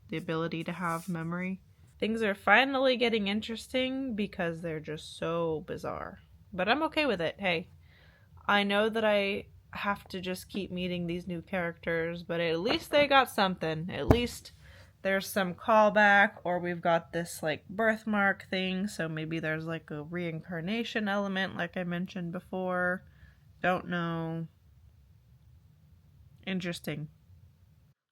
The ability to have memory. Things are finally getting interesting because they're just so bizarre. But I'm okay with it. Hey, I know that I have to just keep meeting these new characters, but at least they got something. At least there's some callback, or we've got this like birthmark thing, so maybe there's like a reincarnation element like I mentioned before. Don't know. Interesting.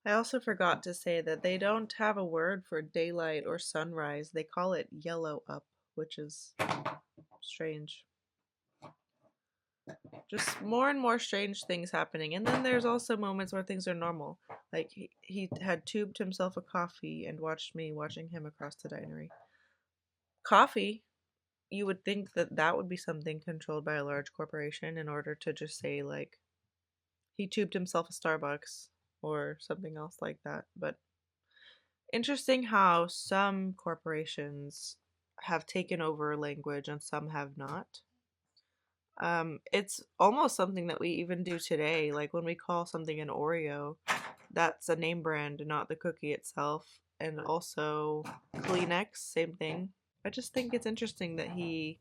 I also forgot to say that they don't have a word for daylight or sunrise. They call it yellow up, which is strange. Just more and more strange things happening. And then there's also moments where things are normal. Like he had tubed himself a coffee and watched me watching him across the dinery. Coffee, you would think that that would be something controlled by a large corporation in order to just say, like, he tubed himself a Starbucks or something else like that. But interesting how some corporations have taken over language and some have not. It's almost something that we even do today. Like when we call something an Oreo, that's a name brand, not the cookie itself. And also Kleenex, same thing. I just think it's interesting that he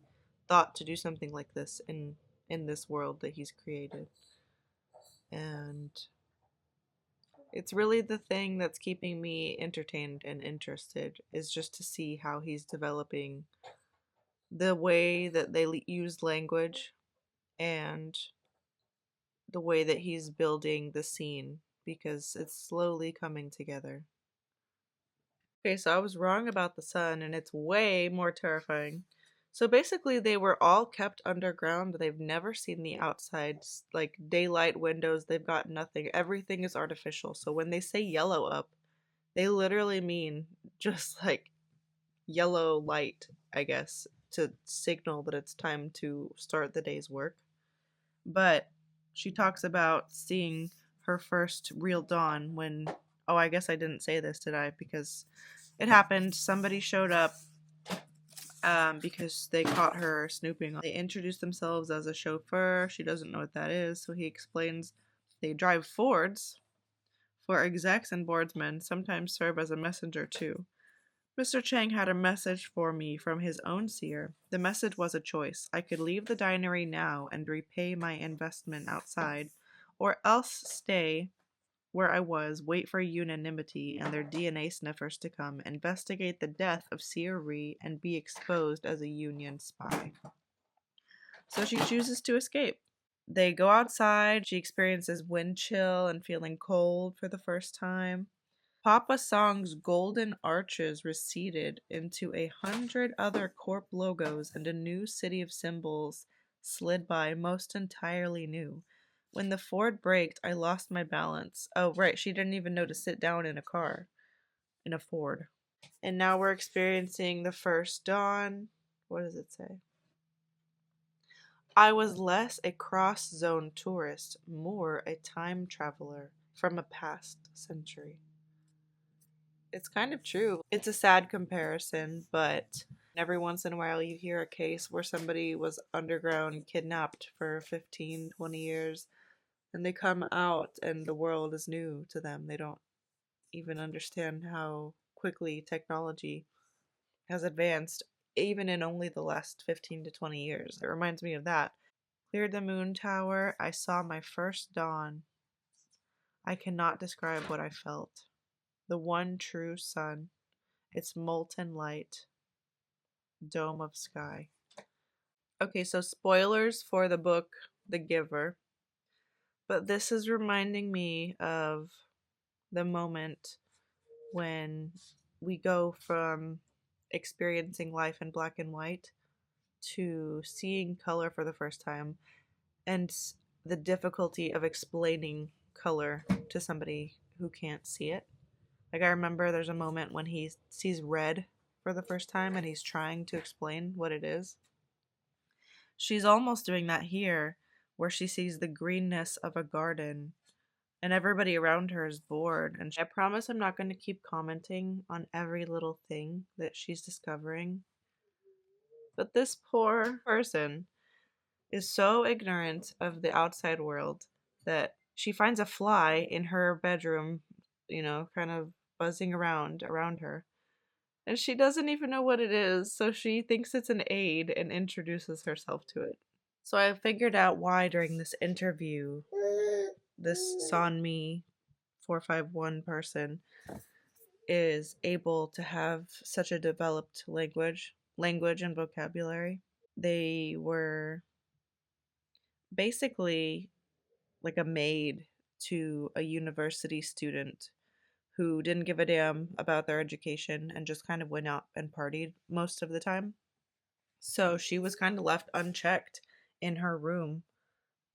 thought to do something like this in this world that he's created. And it's really the thing that's keeping me entertained and interested, is just to see how he's developing the way that they use language and the way that he's building the scene, because it's slowly coming together. Okay, so I was wrong about the sun, and it's way more terrifying. So basically, they were all kept underground. They've never seen the outside, like daylight windows. They've got nothing. Everything is artificial. So when they say yellow up, they literally mean just like yellow light, I guess, to signal that it's time to start the day's work. But she talks about seeing her first real dawn when, oh, I guess I didn't say this, did I? Because it happened. Somebody showed up because they caught her snooping. They introduced themselves as a chauffeur. She doesn't know what that is, so he explains they drive Fords for execs and boardsmen, sometimes serve as a messenger too. Mr. Chang had a message for me from his own seer. The message was a choice. I could leave the dinery now and repay my investment outside, or else stay where I was, wait for unanimity and their DNA sniffers to come, investigate the death of Seer Ree, and be exposed as a Union spy. So she chooses to escape. They go outside. She experiences wind chill and feeling cold for the first time. Papa Song's golden arches receded into 100 other corp logos, and a new city of symbols slid by, most entirely new. When the Ford braked, I lost my balance. Oh, right, she didn't even know to sit down in a car, in a Ford. And now we're experiencing the first dawn. What does it say? I was less a cross-zone tourist, more a time traveler from a past century. It's kind of true. It's a sad comparison, but every once in a while you hear a case where somebody was underground kidnapped for 15, 20 years, and they come out and the world is new to them. They don't even understand how quickly technology has advanced, even in only the last 15 to 20 years. It reminds me of that. Cleared the moon tower. I saw my first dawn. I cannot describe what I felt. The one true sun, its molten light, dome of sky. Okay, so spoilers for the book The Giver. But this is reminding me of the moment when we go from experiencing life in black and white to seeing color for the first time, and the difficulty of explaining color to somebody who can't see it. Like, I remember there's a moment when he sees red for the first time and he's trying to explain what it is. She's almost doing that here, where she sees the greenness of a garden and everybody around her is bored. And I promise I'm not going to keep commenting on every little thing that she's discovering. But this poor person is so ignorant of the outside world that she finds a fly in her bedroom, kind of buzzing around her. And she doesn't even know what it is, so she thinks it's an aid and introduces herself to it. So I figured out why during this interview, this Sanmi 451 person is able to have such a developed language and vocabulary. They were basically like a maid to a university student who didn't give a damn about their education and just kind of went out and partied most of the time. So she was kind of left unchecked in her room,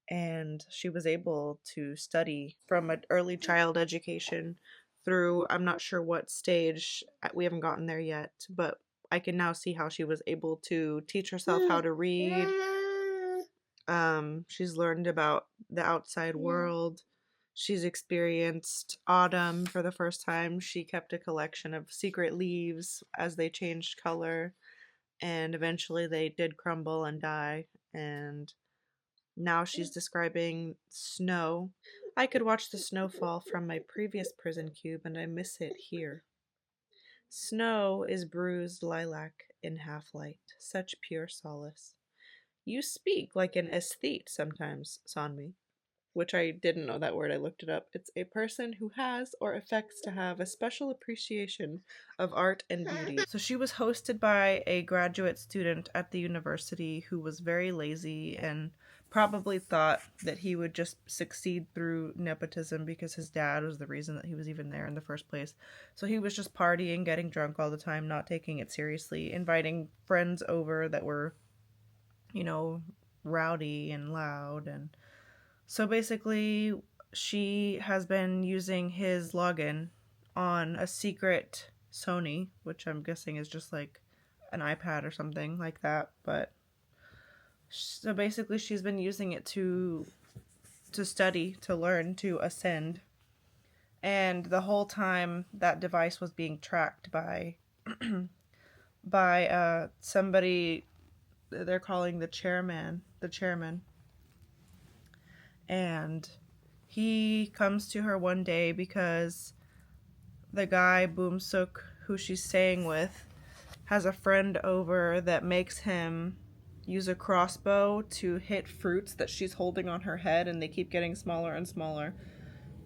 and she was able to study from an early child education through, I'm not sure what stage, we haven't gotten there yet, but I can now see how she was able to teach herself how to read. She's learned about the outside world. She's experienced autumn for the first time. She kept a collection of secret leaves as they changed color, and eventually they did crumble and die. And now she's describing snow. I could watch the snow fall from my previous prison cube, and I miss it here. Snow is bruised lilac in half light, such pure solace. You speak like an aesthete sometimes, Sanmi, which I didn't know that word. I looked it up. It's a person who has or affects to have a special appreciation of art and beauty. So she was hosted by a graduate student at the university who was very lazy and probably thought that he would just succeed through nepotism because his dad was the reason that he was even there in the first place. So he was just partying, getting drunk all the time, not taking it seriously, inviting friends over that were, rowdy and loud. And so basically, she has been using his login on a secret Sony, which I'm guessing is just like an iPad or something like that. But so basically, she's been using it to study, to learn, to ascend. And the whole time, that device was being tracked by somebody they're calling the chairman. And he comes to her one day because the guy, Boomsuk, who she's staying with, has a friend over that makes him use a crossbow to hit fruits that she's holding on her head, and they keep getting smaller and smaller.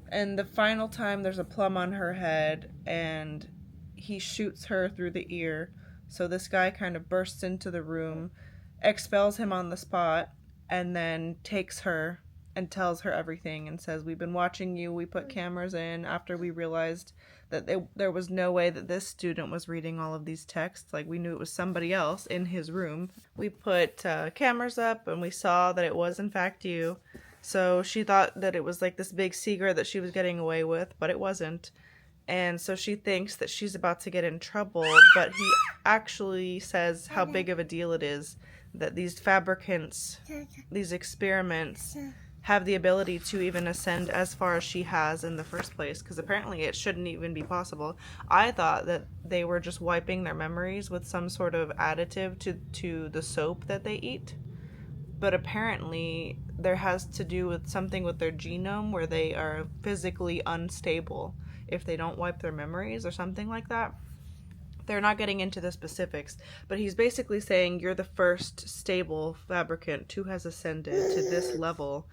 And the final time, there's a plum on her head, and he shoots her through the ear. So this guy kind of bursts into the room, expels him on the spot, and then takes her and tells her everything and says, "We've been watching you. We put cameras in after we realized that there was no way that this student was reading all of these texts. Like, we knew it was somebody else in his room. We put cameras up, and we saw that it was in fact you." So she thought that it was like this big secret that she was getting away with, but it wasn't. And so she thinks that she's about to get in trouble, but he actually says how big of a deal it is that these fabricants, these experiments, have the ability to even ascend as far as she has in the first place, because apparently it shouldn't even be possible. I thought that they were just wiping their memories with some sort of additive to the soap that they eat. But apparently there has to do with something with their genome where they are physically unstable if they don't wipe their memories or something like that. They're not getting into the specifics, but he's basically saying you're the first stable fabricant who has ascended to this level,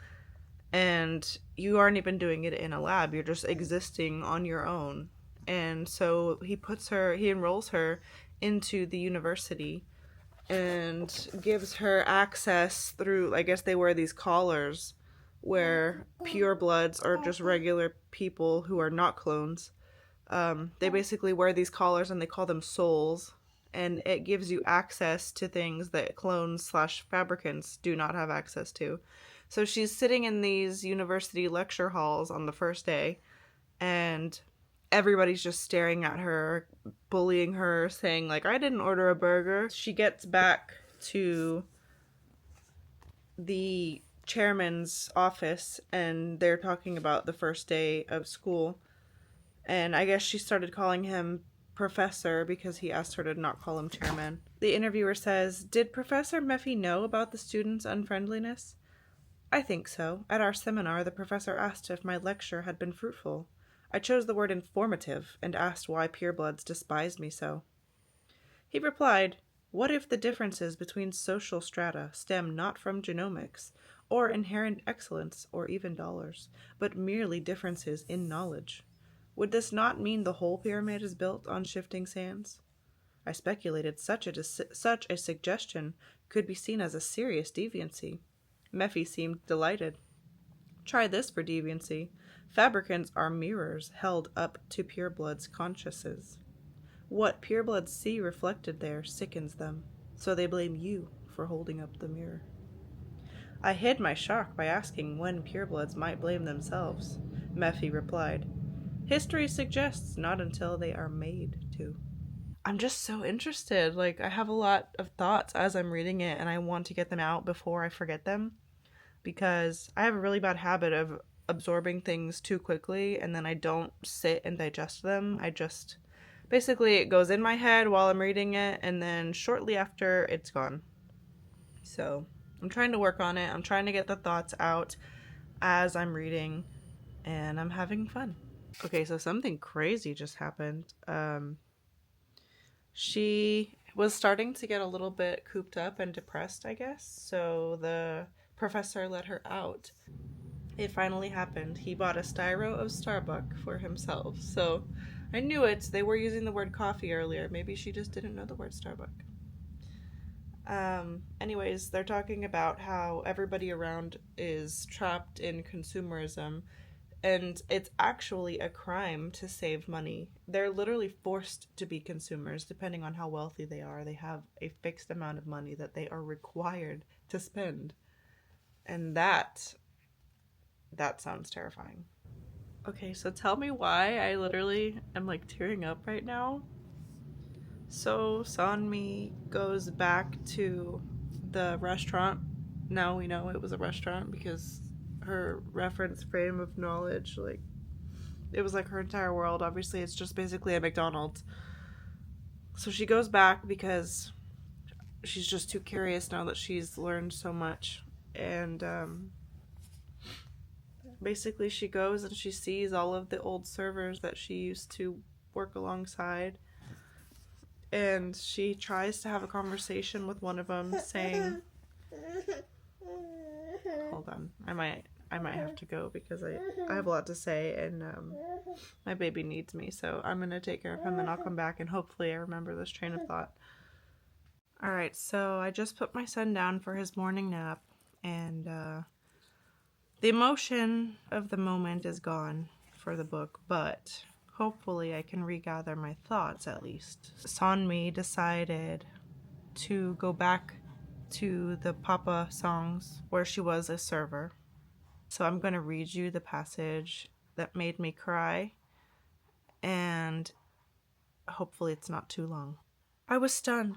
and you aren't even doing it in a lab. You're just existing on your own. And so he enrolls her into the university and gives her access through, I guess they wear these collars where purebloods or just regular people who are not clones, they basically wear these collars and they call them souls, and it gives you access to things that clones / fabricants do not have access to. So she's sitting in these university lecture halls on the first day, and everybody's just staring at her, bullying her, saying like, "I didn't order a burger." She gets back to the chairman's office, and they're talking about the first day of school. And I guess she started calling him Professor because he asked her to not call him chairman. The interviewer says, "Did Professor Meffy know about the students' unfriendliness?" "I think so. At our seminar, the professor asked if my lecture had been fruitful. I chose the word informative and asked why purebloods despised me so. He replied, 'What if the differences between social strata stem not from genomics, or inherent excellence, or even dollars, but merely differences in knowledge? Would this not mean the whole pyramid is built on shifting sands? I speculated such a suggestion could be seen as a serious deviancy. Mephi seemed delighted. Try this for deviancy. Fabricants are mirrors held up to purebloods' consciences. What purebloods see reflected there sickens them, so they blame you for holding up the mirror. I hid my shock by asking when purebloods might blame themselves. Mephi replied, history suggests not until they are made to. I'm just so interested. Like, I have a lot of thoughts as I'm reading it, and I want to get them out before I forget them, because I have a really bad habit of absorbing things too quickly, and then I don't sit and digest them. I just, basically, it goes in my head while I'm reading it, and then shortly after, it's gone. So, I'm trying to work on it. I'm trying to get the thoughts out as I'm reading, and I'm having fun. Okay, so something crazy just happened. She was starting to get a little bit cooped up and depressed, I guess. So the professor let her out. It finally happened. He bought a styro of Starbucks for himself. So I knew it. They were using the word coffee earlier. Maybe she just didn't know the word Starbucks. Anyways, they're talking about how everybody around is trapped in consumerism, and it's actually a crime to save money. They're literally forced to be consumers depending on how wealthy they are. They have a fixed amount of money that they are required to spend. And that sounds terrifying. Okay, so tell me why I literally am like tearing up right now. So Sanmi goes back to the restaurant. Now we know it was a restaurant because her reference frame of knowledge, like, it was like her entire world. Obviously, it's just basically a McDonald's. So she goes back because she's just too curious now that she's learned so much. And basically, she goes and she sees all of the old servers that she used to work alongside. And she tries to have a conversation with one of them, saying, hold on, I might have to go because I have a lot to say, and my baby needs me, so I'm gonna take care of him and I'll come back and hopefully I remember this train of thought. Alright, so I just put my son down for his morning nap, and the emotion of the moment is gone for the book, but hopefully I can regather my thoughts at least. Sanmi decided to go back to the Papa songs where she was a server. So I'm going to read you the passage that made me cry, and hopefully it's not too long. I was stunned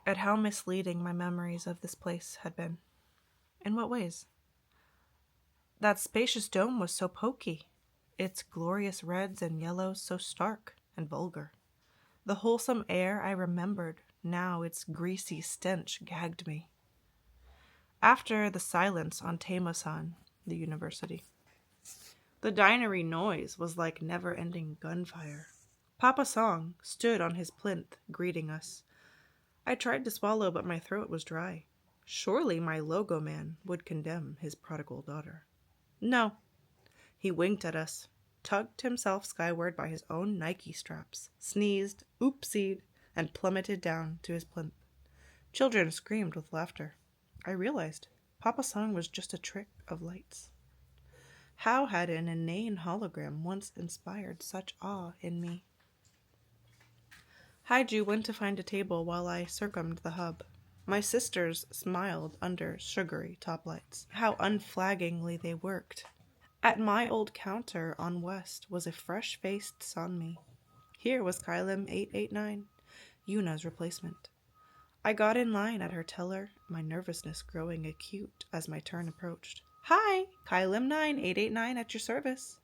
at how misleading my memories of this place had been. In what ways? That spacious dome was so poky, its glorious reds and yellows so stark and vulgar. The wholesome air I remembered, now its greasy stench gagged me. After the silence on Tame-san, the university, the dinery noise was like never-ending gunfire. Papa Song stood on his plinth, greeting us. I tried to swallow, but my throat was dry. Surely my logo man would condemn his prodigal daughter. No. He winked at us, tugged himself skyward by his own Nike straps, sneezed, oopsied, and plummeted down to his plinth. Children screamed with laughter. I realized Papa Song was just a trick of lights. How had an inane hologram once inspired such awe in me? Haiju went to find a table while I circummed the hub. My sisters smiled under sugary top lights. How unflaggingly they worked. At my old counter on West was a fresh-faced Sanmi. Here was Kylim 889, Yuna's replacement. I got in line at her teller, my nervousness growing acute as my turn approached. Hi, Kylim 9889 at your service.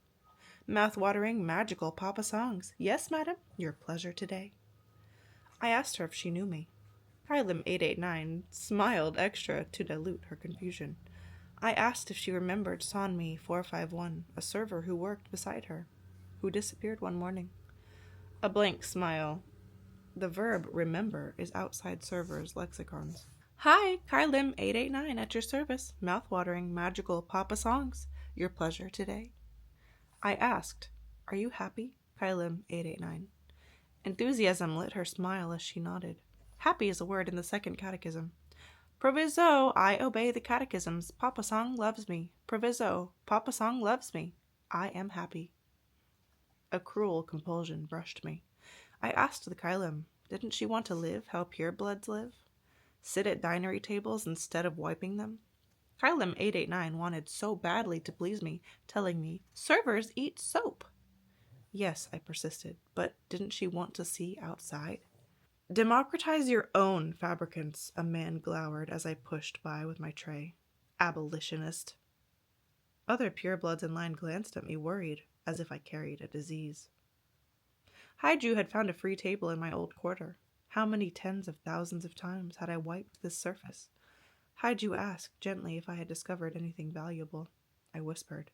Mouth-watering, magical Papa songs. Yes, madam, your pleasure today. I asked her if she knew me. Kylim 889 smiled extra to dilute her confusion. I asked if she remembered Sanmi 451, a server who worked beside her, who disappeared one morning. A blank smile. The verb remember is outside servers' lexicons. Hi, Kylim 889 at your service. Mouth-watering, magical Papa songs. Your pleasure today. I asked, Are you happy? Kylim 889. Enthusiasm lit her smile as she nodded. Happy is a word in the second catechism. Proviso, I obey the catechisms. Papa Song loves me. Proviso, Papa Song loves me. I am happy. A cruel compulsion brushed me. I asked the Kylim, didn't she want to live how purebloods live? Sit at dinery tables instead of wiping them? Kylim 889 wanted so badly to please me, telling me, servers eat soap. Yes, I persisted, but didn't she want to see outside? Democratize your own, fabricants, a man glowered as I pushed by with my tray. Abolitionist. Other purebloods in line glanced at me, worried, as if I carried a disease. Haiju had found a free table in my old quarter. How many tens of thousands of times had I wiped this surface? Haiju asked gently if I had discovered anything valuable. I whispered,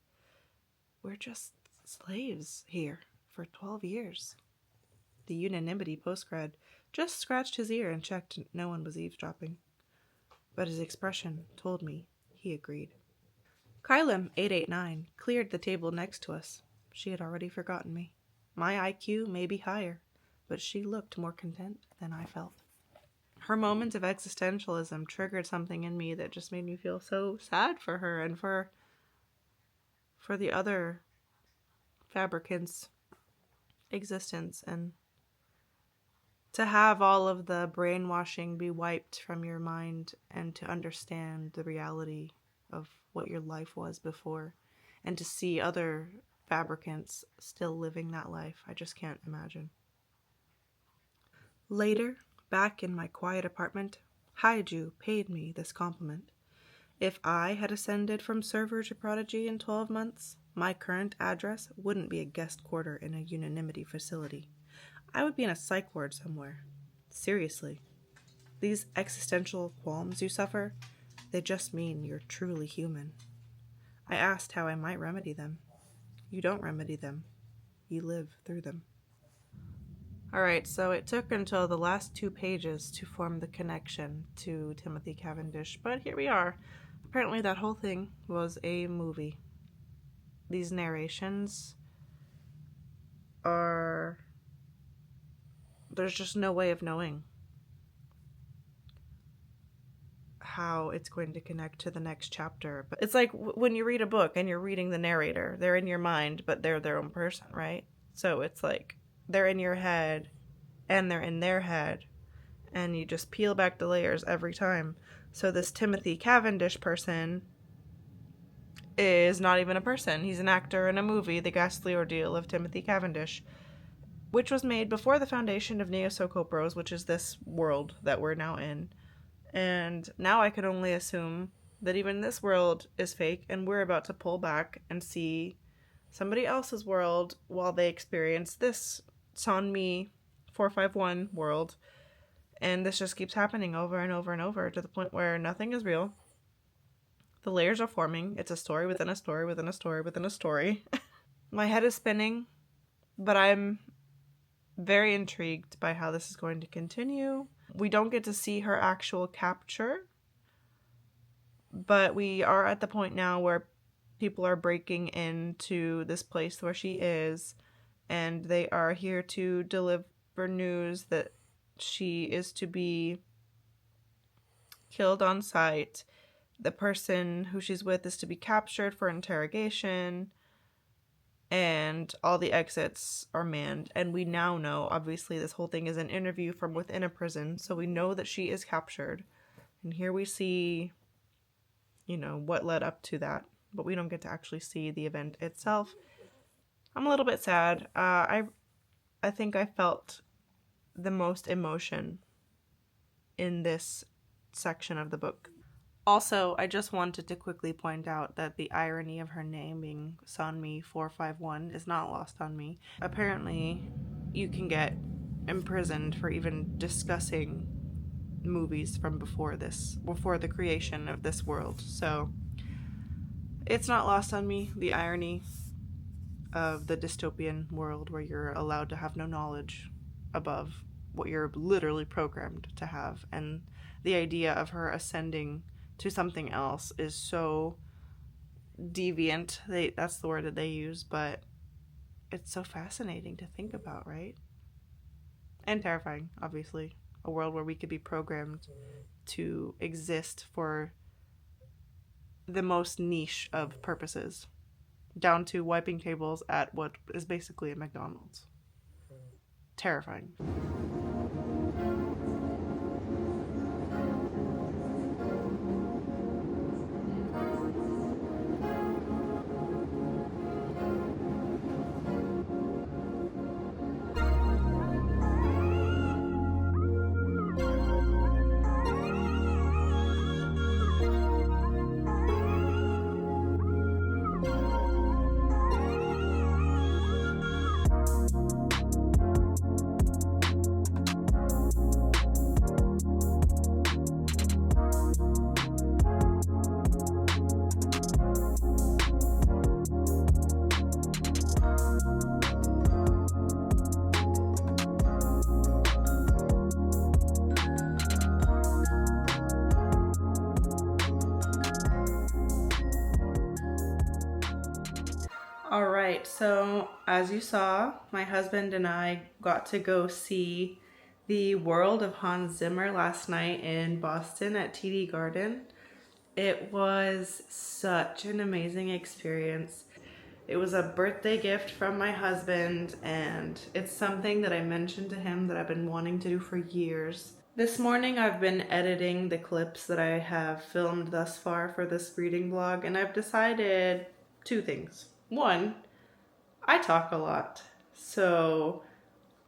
we're just slaves here for 12 years. The unanimity postgrad just scratched his ear and checked no one was eavesdropping. But his expression told me he agreed. Kylim 889 cleared the table next to us. She had already forgotten me. My IQ may be higher, but she looked more content than I felt. Her moment of existentialism triggered something in me that just made me feel so sad for her and for the other fabricants' existence, and to have all of the brainwashing be wiped from your mind and to understand the reality of what your life was before and to see other fabricants still living that life. I just can't imagine. Later, back in my quiet apartment, Haiju paid me this compliment. If I had ascended from server to prodigy in 12 months, my current address wouldn't be a guest quarter in a unanimity facility. I would be in a psych ward somewhere. Seriously. These existential qualms you suffer, they just mean you're truly human. I asked how I might remedy them. You don't remedy them. You live through them. Alright, so it took until the last 2 pages to form the connection to Timothy Cavendish, but here we are. Apparently that whole thing was a movie. These narrations are... there's just no way of knowing how it's going to connect to the next chapter. But it's like when you read a book and you're reading the narrator, they're in your mind, but they're their own person, right? So it's like they're in your head and they're in their head, and you just peel back the layers every time. So this Timothy Cavendish person is not even a person. He's an actor in a movie, The Ghastly Ordeal of Timothy Cavendish, which was made before the foundation of Neo Soap Bros, which is this world that we're now in. And now I can only assume that even this world is fake, and we're about to pull back and see somebody else's world while they experience this Sonmi 451 world. And this just keeps happening over and over and over to the point where nothing is real. The layers are forming. It's a story within a story within a story within a story. My head is spinning, but I'm very intrigued by how this is going to continue. We don't get to see her actual capture, but we are at the point now where people are breaking into this place where she is, and they are here to deliver news that she is to be killed on sight. The person who she's with is to be captured for interrogation, and all the exits are manned. And we now know, obviously, this whole thing is an interview from within a prison, so we know that she is captured. And here we see, what led up to that, but we don't get to actually see the event itself. I'm a little bit sad. I think I felt the most emotion in this section of the book. Also, I just wanted to quickly point out that the irony of her name being Sonmi 451 is not lost on me. Apparently, you can get imprisoned for even discussing movies from before the creation of this world. So, it's not lost on me, the irony of the dystopian world where you're allowed to have no knowledge above what you're literally programmed to have. And the idea of her ascending to something else is so deviant. That's the word that they use, but it's so fascinating to think about, right? And terrifying, obviously. A world where we could be programmed to exist for the most niche of purposes, down to wiping tables at what is basically a McDonald's. Terrifying. All right, so as you saw, my husband and I got to go see the World of Hans Zimmer last night in Boston at TD Garden. It was such an amazing experience. It was a birthday gift from my husband, and it's something that I mentioned to him that I've been wanting to do for years. This morning I've been editing the clips that I have filmed thus far for this reading blog, and I've decided two things. One, I talk a lot, so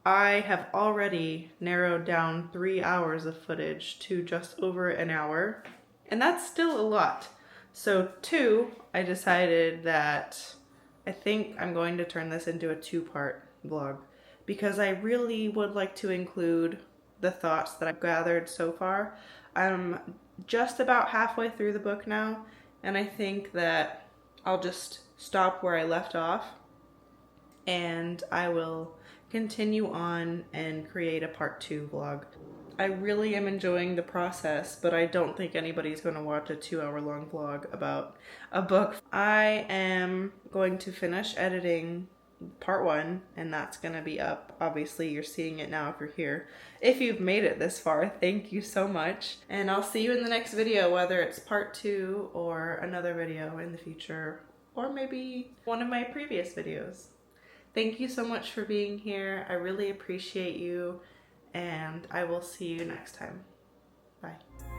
I have already narrowed down 3 hours of footage to just over an hour, and that's still a lot. So two, I decided that I think I'm going to turn this into a two-part vlog because I really would like to include the thoughts that I've gathered so far. I'm just about halfway through the book now, and I think that I'll just stop where I left off and I will continue on and create a part 2 vlog. I really am enjoying the process, but I don't think anybody's going to watch a 2-hour-long vlog about a book. I am going to finish editing part 1, and that's going to be up. Obviously, you're seeing it now if you're here. If you've made it this far, thank you so much. And I'll see you in the next video, whether it's part 2 or another video in the future, or maybe one of my previous videos. Thank you so much for being here. I really appreciate you, and I will see you next time. Bye.